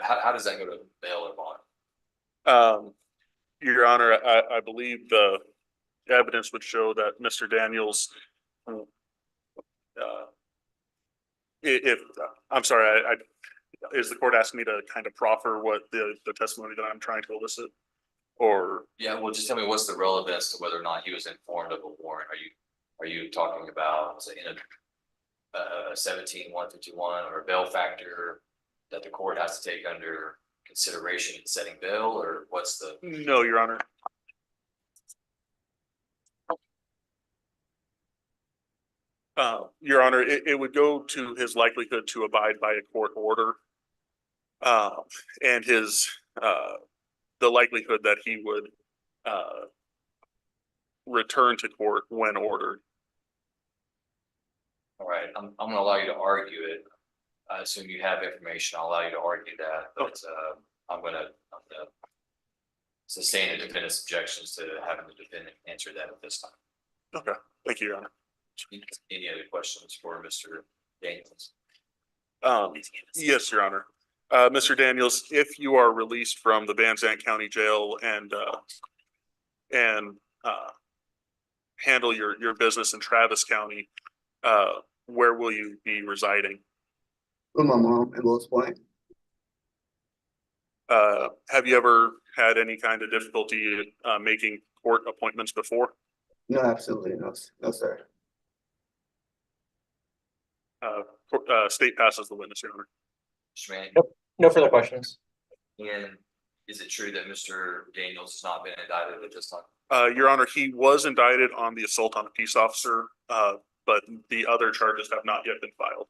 S2: how does that go to bail or bond?
S6: Your Honor, I believe the evidence would show that Mr. Daniels, I'm sorry, is the court asking me to kind of proffer what the testimony that I'm trying to elicit? Or?
S2: Yeah, well, just tell me what's the relevance to whether or not he was informed of a warrant? Are you talking about, say, in a 17-151 or a bail factor that the court has to take under consideration in setting bail, or what's the?
S6: No, Your Honor. Your Honor, it would go to his likelihood to abide by a court order. And his, the likelihood that he would return to court when ordered.
S2: All right, I'm gonna allow you to argue it. I assume you have information, I'll allow you to argue that, but, I'm gonna sustain the defendant's objections to having the defendant answer that at this time.
S6: Okay, thank you, Your Honor.
S2: Any other questions for Mr. Daniels?
S6: Yes, Your Honor. Mr. Daniels, if you are released from the Van Zandt County Jail and handle your business in Travis County, where will you be residing?
S12: With my mom in Willis Point.
S6: Have you ever had any kind of difficulty making court appointments before?
S12: No, absolutely no, no, sir.
S6: State passes the witness, Your Honor.
S2: Mr. Manning?
S7: No further questions.
S2: And is it true that Mr. Daniels has not been indicted at this time?
S6: Your Honor, he was indicted on the assault on a peace officer, but the other charges have not yet been filed.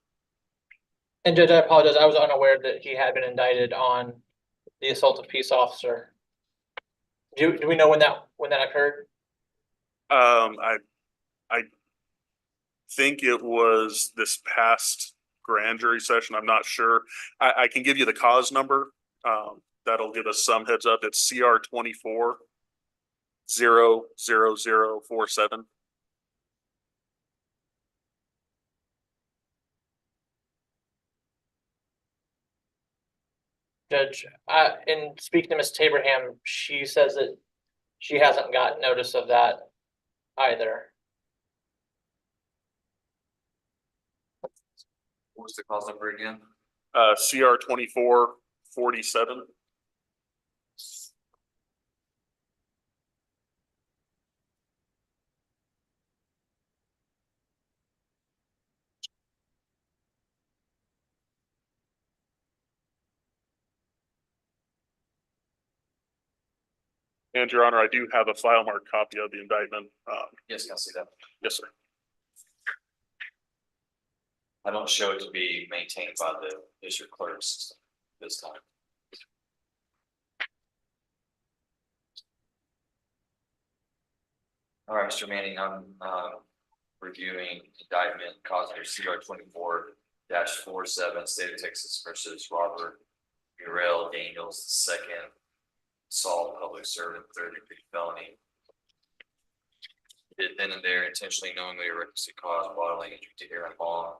S7: And Judge, I apologize. I was unaware that he had been indicted on the assault of peace officer. Do we know when that occurred?
S6: I think it was this past grand jury session. I'm not sure. I can give you the cause number. That'll give us some heads up. It's CR 24-00047. Judge, in speaking to Ms. Taberham, she says that she hasn't got notice of that either.
S2: What was the cause number again?
S6: CR 24-47. And Your Honor, I do have a file marked copy of the indictment.
S2: Yes, can I see that?
S6: Yes, sir.
S2: I don't show it to be maintained by the district clerk system this time. All right, Mr. Manning, I'm reviewing indictment cause number CR 24-47, State of Texas versus Robert Murrell Daniels II, assault public servant, third-degree felony. Did then and there intentionally, knowingly, or recklessly cause bodily injury to Aaron Long.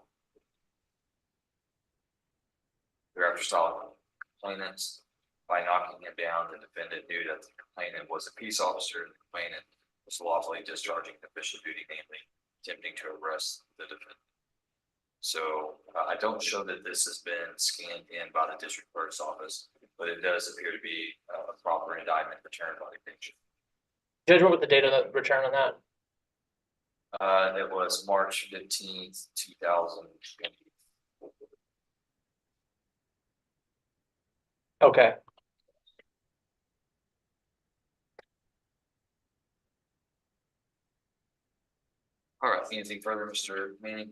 S2: Thereafter style complainants by knocking him down. The defendant knew that the complainant was a peace officer. The complainant was lawfully discharging official duty, namely attempting to arrest the defendant. So I don't show that this has been scanned in by the district clerk's office, but it does appear to be a proper indictment returned by the bench.
S7: Judge, what was the date of the return on that?
S2: It was March 15th, 2020.
S7: Okay.
S2: All right, anything further, Mr. Manning?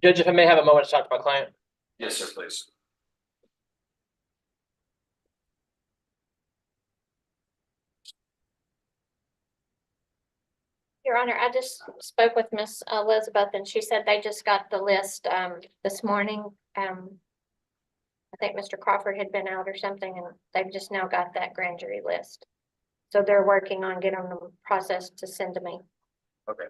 S7: Judge, if I may have a moment to talk to my client.
S2: Yes, sir, please.
S1: Your Honor, I just spoke with Miss Elizabeth and she said they just got the list this morning. I think Mr. Crawford had been out or something and they've just now got that grand jury list. So they're working on getting the process to send to me.
S2: Okay.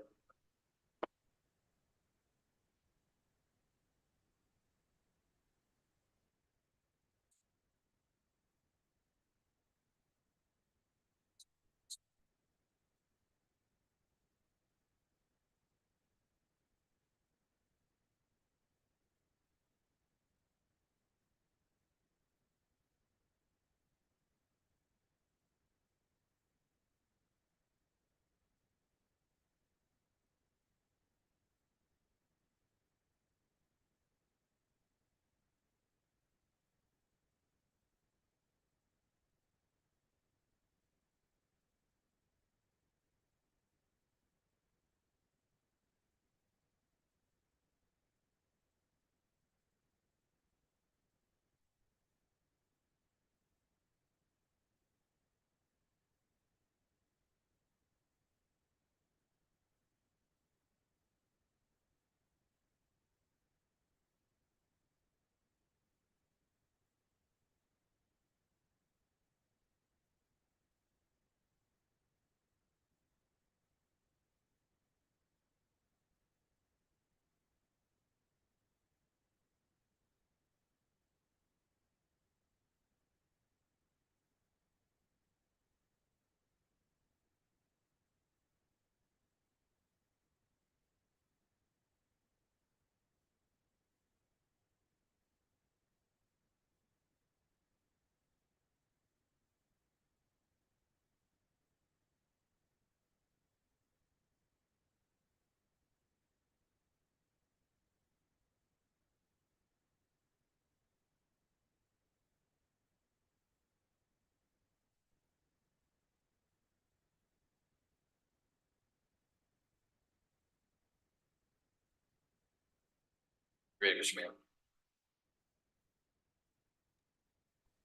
S2: Great, Mr. Mayor.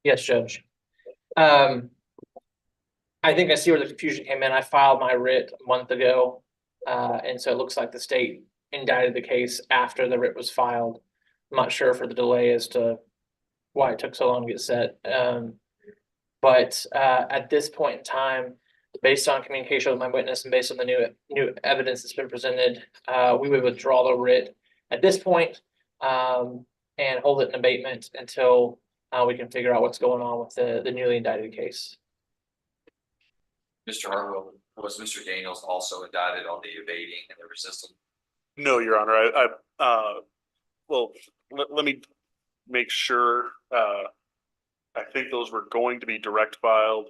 S7: Yes, Judge. I think I see where the confusion came in. I filed my writ a month ago. And so it looks like the state indicted the case after the writ was filed. I'm not sure for the delay as to why it took so long to get set. But at this point in time, based on communication with my witness and based on the new evidence that's been presented, we would withdraw the writ at this point, and hold it in abatement until we can figure out what's going on with the newly indicted case.
S2: Mr. Hartwell, was Mr. Daniels also indicted on the evading and the resisting?
S6: No, Your Honor, well, let me make sure, I think those were going to be direct filed.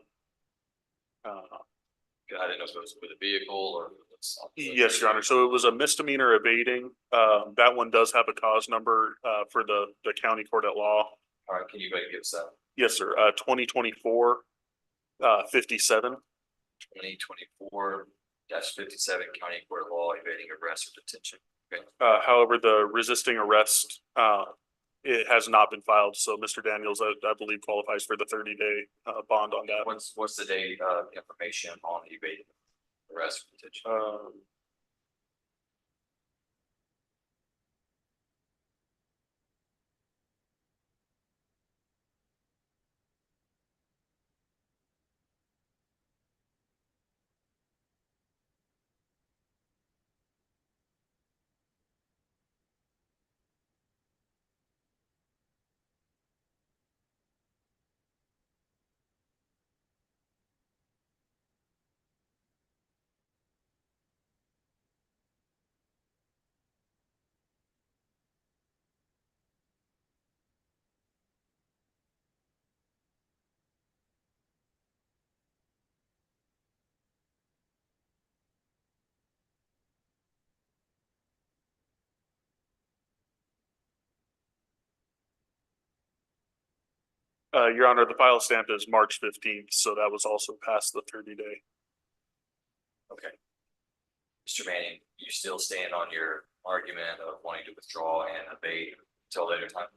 S2: I didn't know if it was with a vehicle or.
S6: Yes, Your Honor. So it was a misdemeanor evading. That one does have a cause number for the county court at law.
S2: All right, can you give us that?
S6: Yes, sir. 2024 57.
S2: 2024-57 county court of law evading arrest or detention. Okay.
S6: However, the resisting arrest, it has not been filed. So Mr. Daniels, I believe, qualifies for the 30-day bond on that.
S2: What's the date information on the evading arrest or detention?
S6: Your Honor, the file stamp is March 15th, so that was also past the 30-day.
S2: Okay. Mr. Manning, you still stand on your argument of wanting to withdraw and abate until later time?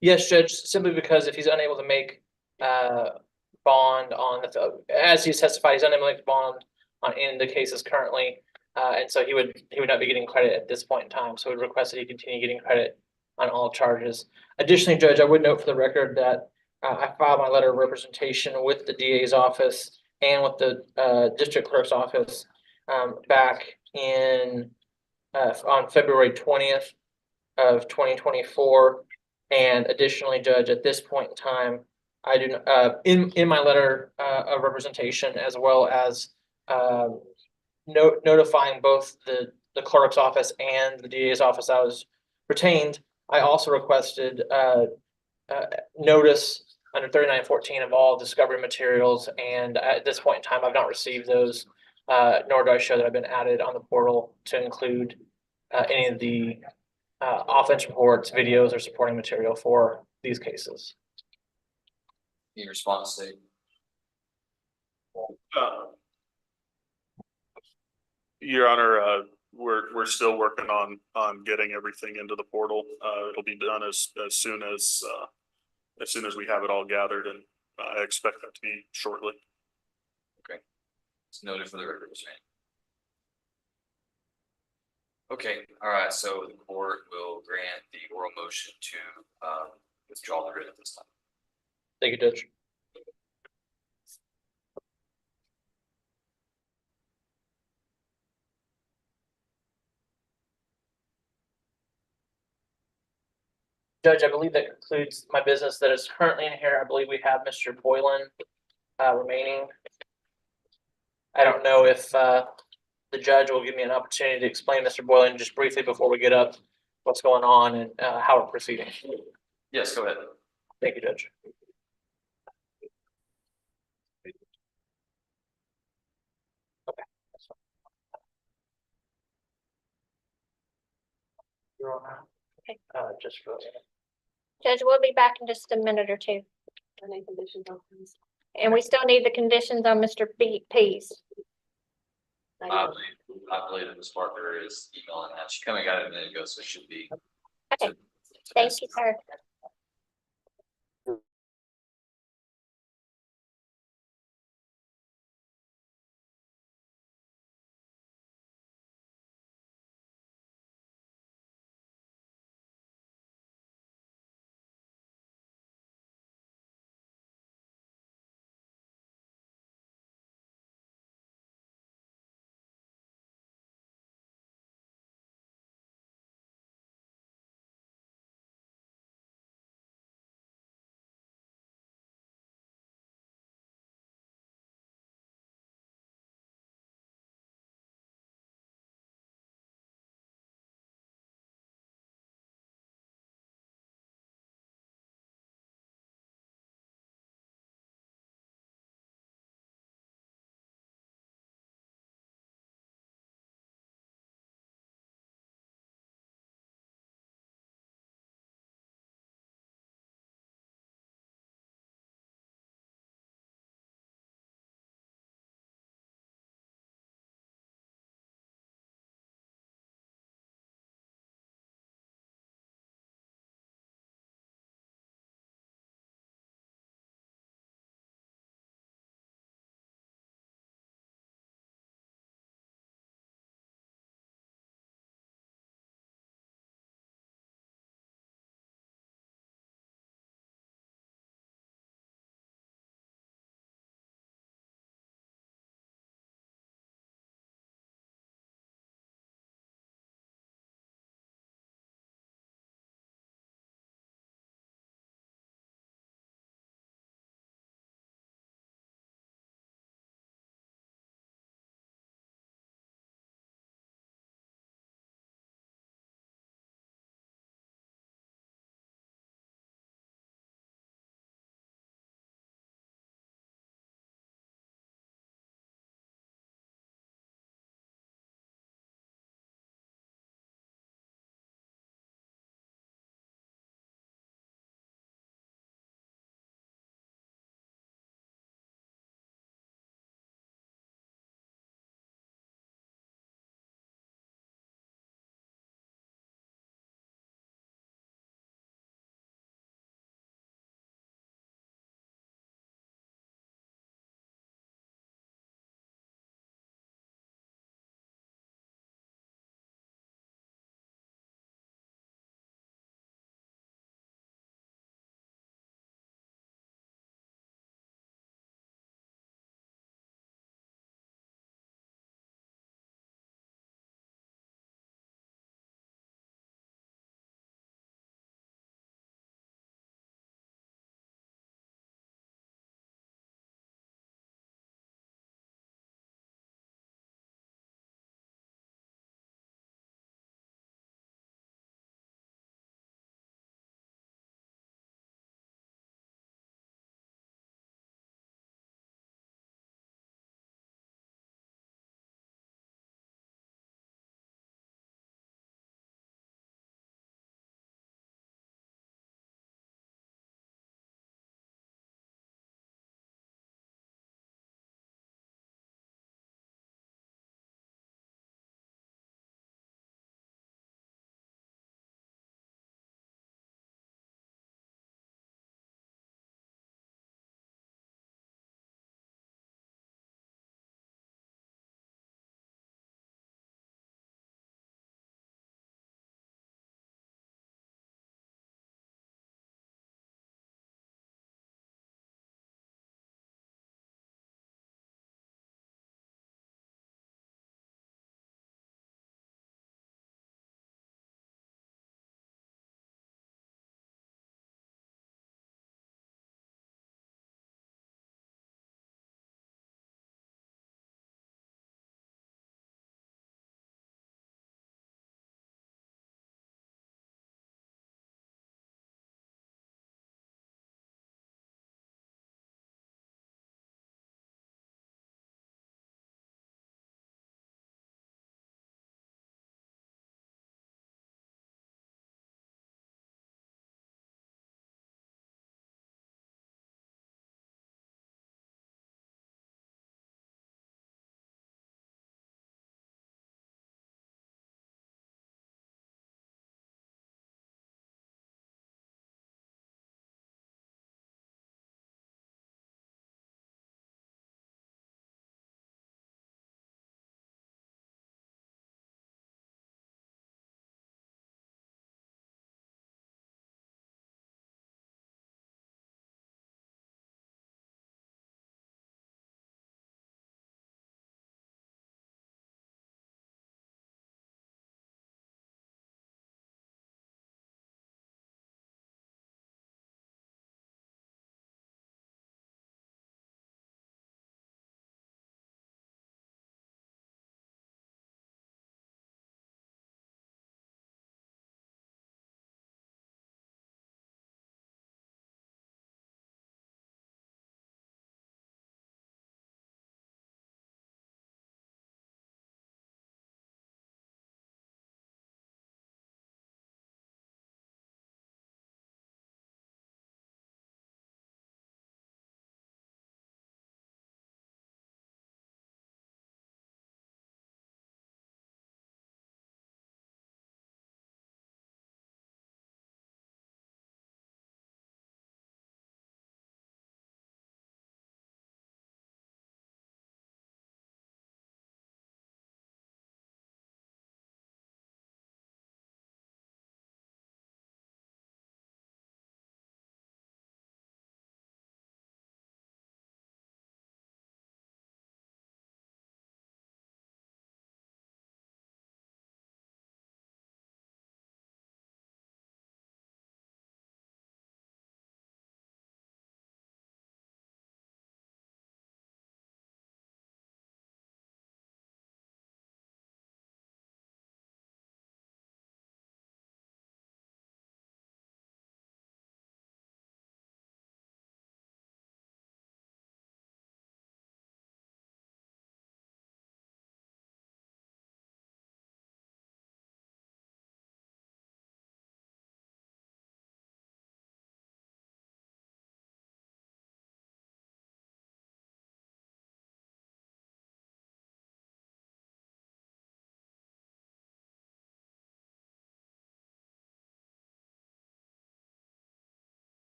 S7: Yes, Judge, simply because if he's unable to make bond on as he's testified, he's unable to make bond on any of the cases currently. And so he would not be getting credit at this point in time. So we request that he continue getting credit on all charges. Additionally, Judge, I would note for the record that I filed my letter of representation with the DA's office and with the district clerk's office back in on February 20th of 2024. And additionally, Judge, at this point in time, I do in my letter of representation, as well as notifying both the clerk's office and the DA's office I was retained, I also requested notice under 3914 of all discovery materials. And at this point in time, I've not received those, nor do I show that I've been added on the portal to include any of the offense reports, videos, or supporting material for these cases.
S2: Any response, Dave?
S6: Your Honor, we're still working on getting everything into the portal. It'll be done as soon as we have it all gathered, and I expect that to be shortly.
S2: Okay, it's noted for the record, Mr. Manning. Okay, all right, so the court will grant the oral motion to withdraw the writ at this time.
S7: Thank you, Judge. Judge, I believe that concludes my business that is currently in here. I believe we have Mr. Boylan remaining. I don't know if the judge will give me an opportunity to explain Mr. Boylan just briefly before we get up what's going on and how we're proceeding.
S2: Yes, go ahead.
S7: Thank you, Judge. Okay. You're on now.
S1: Okay.
S7: Just for a minute.
S1: Judge, we'll be back in just a minute or two.
S9: Any conditions on this?
S1: And we still need the conditions on Mr. Pease.
S2: I believe that Ms. Parker is emailing that. She kind of got it a minute ago, so it should be.
S1: Okay, Thank you, sir.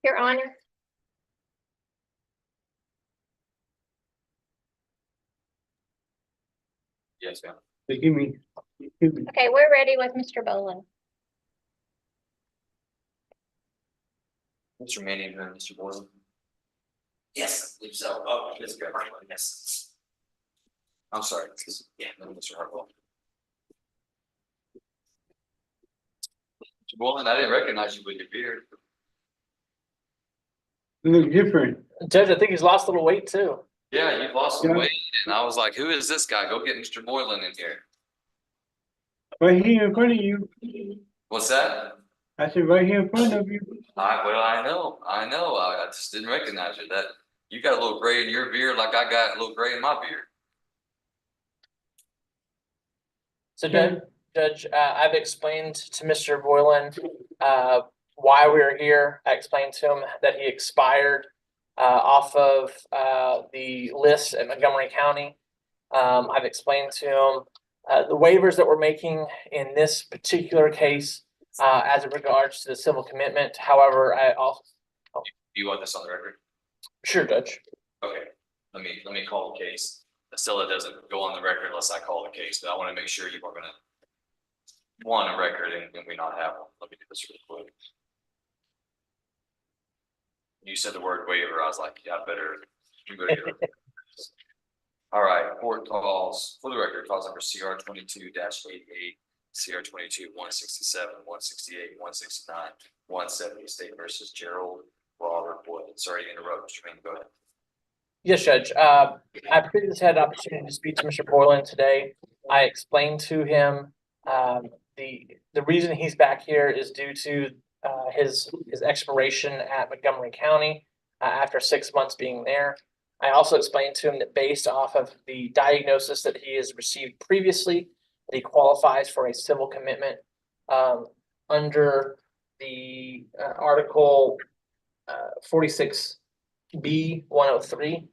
S1: Your Honor,
S2: Yes, ma'am.
S10: Excuse me.
S1: okay, we're ready with Mr. Boland.
S2: Mr. Manning and Mr. Boylan.
S11: Yes, I believe so.
S2: Oh, yes, go ahead. Yes. I'm sorry. Yeah, no, Mr. Hartwell. Mr. Boylan, I didn't recognize you with your beard.
S10: You look different.
S7: Judge, I think he's lost a little weight too.
S2: Yeah, you've lost some
S10: Yeah.
S2: weight, and I was like, who is this guy? Go get Mr. Boylan in here.
S10: Right here in front of you.
S2: What's that?
S10: I said right here in front of you.
S2: I know, I just didn't recognize you, that, you got a little gray in your beard like I got a little gray in my beard.
S7: So Judge, I've explained to Mr. Boylan, why we are here. I explained to him that he expired, off of, the list in Montgomery County. I've explained to him, the waivers that we're making in this particular case, as it regards to the civil commitment. However, I also,
S2: You want this on the record?
S7: sure, Judge.
S2: Okay, let me call the case. Still, it doesn't go on the record unless I call the case, but I want to make sure you are gonna want a record and we not have one. Let me do this real quick. You said the word waiver, I was like, yeah, I better. You better get it. All right, court calls, for the record, calls number CR 22-88, CR 22-167, 168, 169, 170, State versus Gerald Robert Boyd. Sorry to interrupt, Mr. Manning, go ahead.
S7: Yes, Judge. I previously had an opportunity to speak to Mr. Borland today. I explained to him, the reason he's back here is due to, his expiration at Montgomery County, after 6 months being there. I also explained to him that based off of the diagnosis that he has received previously, that he qualifies for a civil commitment, under the, Article, 46B 103.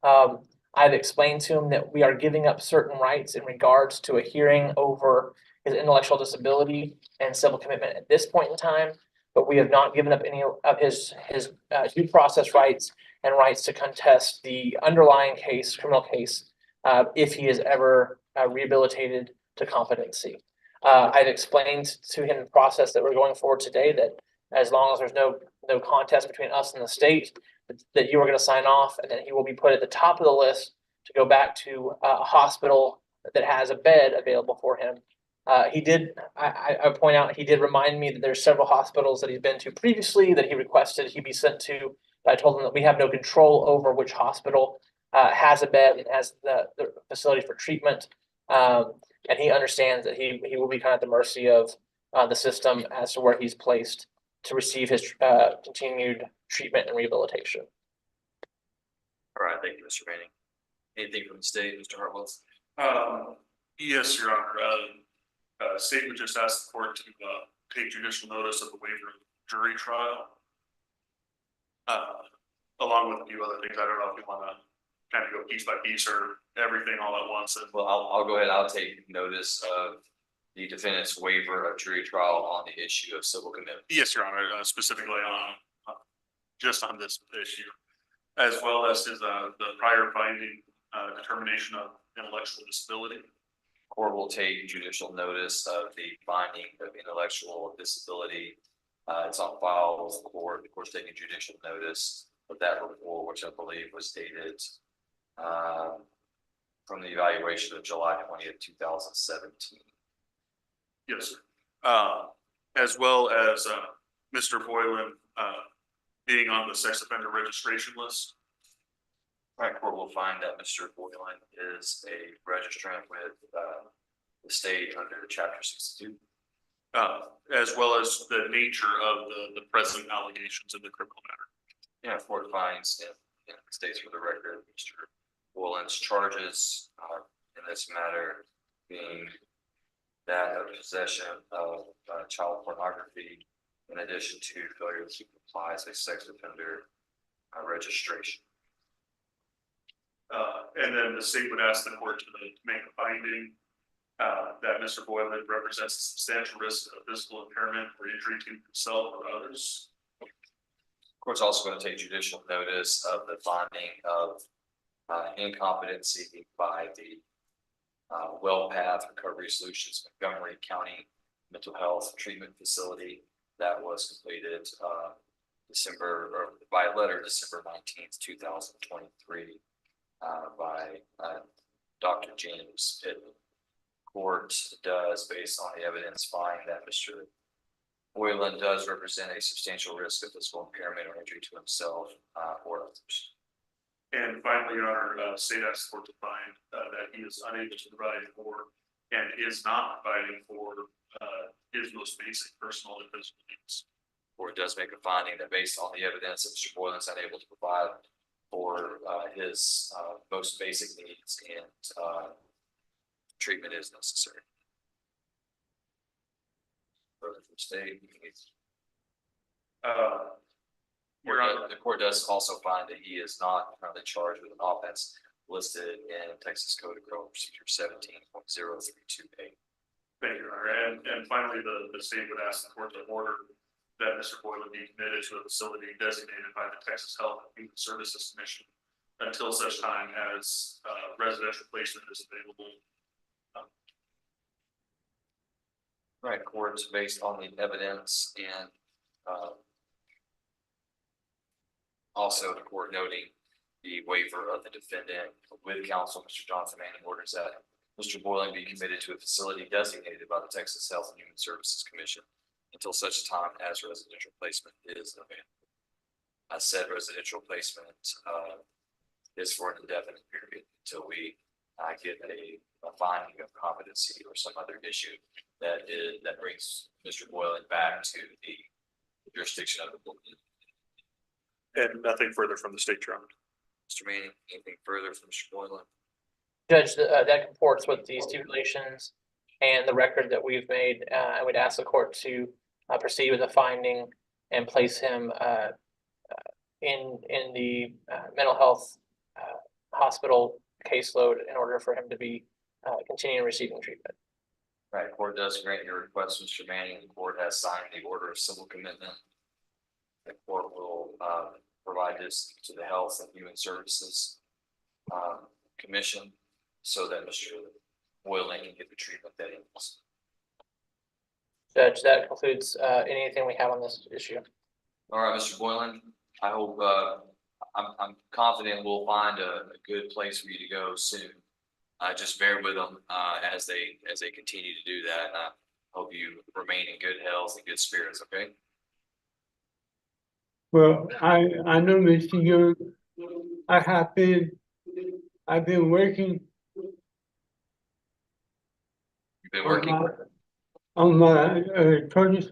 S7: I've explained to him that we are giving up certain rights in regards to a hearing over his intellectual disability and civil commitment at this point in time, but we have not given up any of his due process rights and rights to contest the underlying case, criminal case, if he is ever rehabilitated to competency. I've explained to him the process that we're going forward today, that as long as there's no contest between us and the state, that you are going to sign off, and then he will be put at the top of the list to go back to a hospital that has a bed available for him. I point out, he did remind me that there's several hospitals that he's been to previously that he requested he be sent to. I told him that we have no control over which hospital has a bed and has the facility for treatment. And he understands that he will be kind of at the mercy of the system as to where he's placed to receive his continued treatment and rehabilitation.
S2: All right, thank you, Mr. Manning. Anything from the state, Mr. Hartwell?
S6: Yes, Your Honor. State would just ask the court to take judicial notice of the waiver of jury trial. Along with a few other things. I don't know if you want to kind of go piece by piece or everything all at once.
S2: Well, I'll go ahead. I'll take notice of the defendant's waiver of jury trial on the issue of civil commitment.
S6: Yes, Your Honor, specifically on just on this issue, as well as his the prior finding determination of intellectual disability.
S2: Court will take judicial notice of the finding of intellectual disability. It's on file with the court. The court's taking judicial notice of that report, which I believe was dated from the evaluation of July 20th, 2017.
S6: Yes, sir. As well as Mr. Boylan being on the sex offender registration list.
S2: All right, court will find that Mr. Boylan is a registrant with the state under Chapter 62.
S6: As well as the nature of the present allegations in the criminal matter.
S2: Yeah, court finds and states for the record, Mr. Boylan's charges in this matter being that of possession of child pornography, in addition to failure to comply as a sex offender registration.
S6: And then the state would ask the court to make a finding that Mr. Boylan represents a substantial risk of physical impairment or injury to himself or others.
S2: Court's also going to take judicial notice of the finding of incompetency by the Well Path Recovery Solutions Montgomery County Mental Health Treatment Facility that was completed December, or by letter, December 19th, 2023, by Dr. James Pittman. Court does, based on the evidence, find that Mr. Boylan does represent a substantial risk of physical impairment or injury to himself or others.
S6: And finally, Your Honor, state asks the court to find that he is unable to provide for and is not providing for his most basic personal and physical needs.
S2: Court does make a finding that based on the evidence that Mr. Boylan is unable to provide for his most basic needs and treatment is necessary. Further from state.
S6: Your Honor,
S2: The court does also find that he is not currently charged with an offense listed in Texas Code of Criminal Procedure 17.032A.
S6: thank you, Your Honor. And finally, the state would ask the court to order that Mr. Boylan be committed to a facility designated by the Texas Health and Human Services Commission until such time as residential placement is available.
S2: Right, courts based on the evidence and also the court noting the waiver of the defendant with counsel, Mr. Johnson Manning orders that Mr. Boylan be committed to a facility designated by the Texas Health and Human Services Commission until such time as residential placement is available. I said residential placement is for an indefinite period until we get a finding of competency or some other issue that brings Mr. Boylan back to the jurisdiction of the board.
S6: And nothing further from the state, Your Honor.
S2: Mr. Manning, anything further from Mr. Boylan?
S7: Judge, that comports with the stipulations and the record that we've made. I would ask the court to proceed with the finding and place him in the mental health hospital caseload in order for him to be continuing receiving treatment.
S2: Right, court does grant your request, Mr. Manning. The court has signed the order of civil commitment. The court will provide this to the Health and Human Services Commission so that Mr. Boylan can get the treatment that he needs.
S7: Judge, that concludes anything we have on this issue.
S2: All right, Mr. Boylan, I hope I'm confident we'll find a good place for you to go soon. Just bear with them as they continue to do that. And I hope you remain in good health and good spirits. Okay.
S10: Well, I know, Mr. Young, I've been working
S2: You've been working.
S10: on my charges.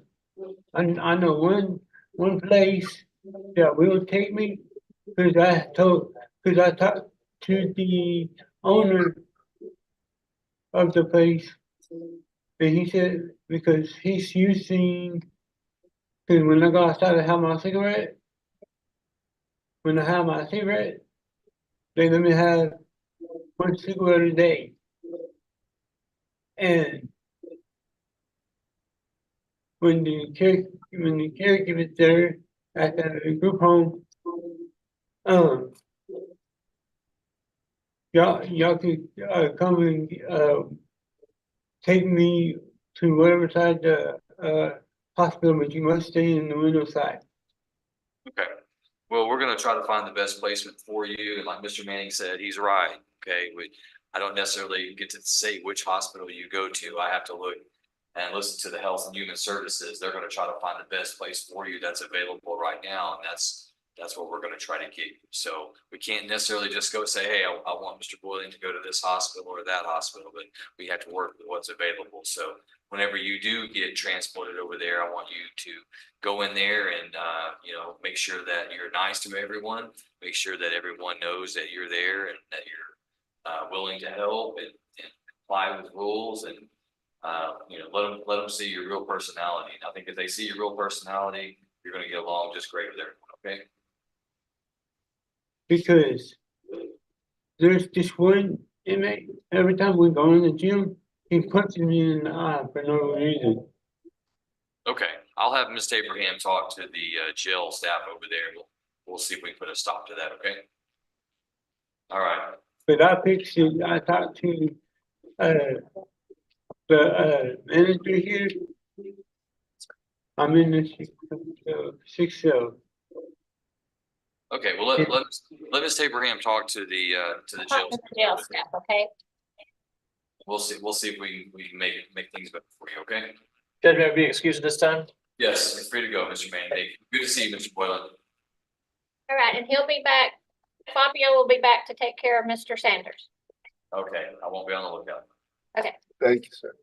S10: I know one place that will take me, because I talked to the owner of the place, and he said, because he's using, because when I go outside to have my cigarette, they let me have one cigarette a day. And when the caregiver's there at the group home, y'all could come and take me to whatever side the hospital, but you must stay in the window side.
S2: Okay. Well, we're going to try to find the best placement for you. And like Mr. Manning said, he's right. Okay. I don't necessarily get to say which hospital you go to. I have to look and listen to the Health and Human Services. They're going to try to find the best place for you that's available right now. And that's what we're going to try to get you. So we can't necessarily just go say, hey, I want Mr. Boylan to go to this hospital or that hospital, but we have to work with what's available. So whenever you do get transported over there, I want you to go in there and, make sure that you're nice to everyone, make sure that everyone knows that you're there and that you're willing to help and comply with rules and, let them see your real personality. And I think if they see your real personality, you're going to get along just great with everyone. Okay.
S10: Because there's this one inmate, every time we go in the gym, he punches me in the eye for no reason.
S2: Okay. I'll have Ms. Abraham talk to the jail staff over there. We'll see if we can put a stop to that, okay? All right,
S10: But I talked to, the manager here. I'm in the six cell.
S2: okay, well, let Ms. Abraham talk to the jail.
S1: Talk to the jail staff, okay?
S2: We'll see if we can make things better for you, okay?
S7: Judge, may I be excused this time?
S2: Yes, you're free to go, Mr. Manning. Good to see you, Mr. Boylan.
S1: All right, and he'll be back. Fabio will be back to take care of Mr. Sanders.
S2: Okay, I won't be on the lookout.
S12: Thank you, sir.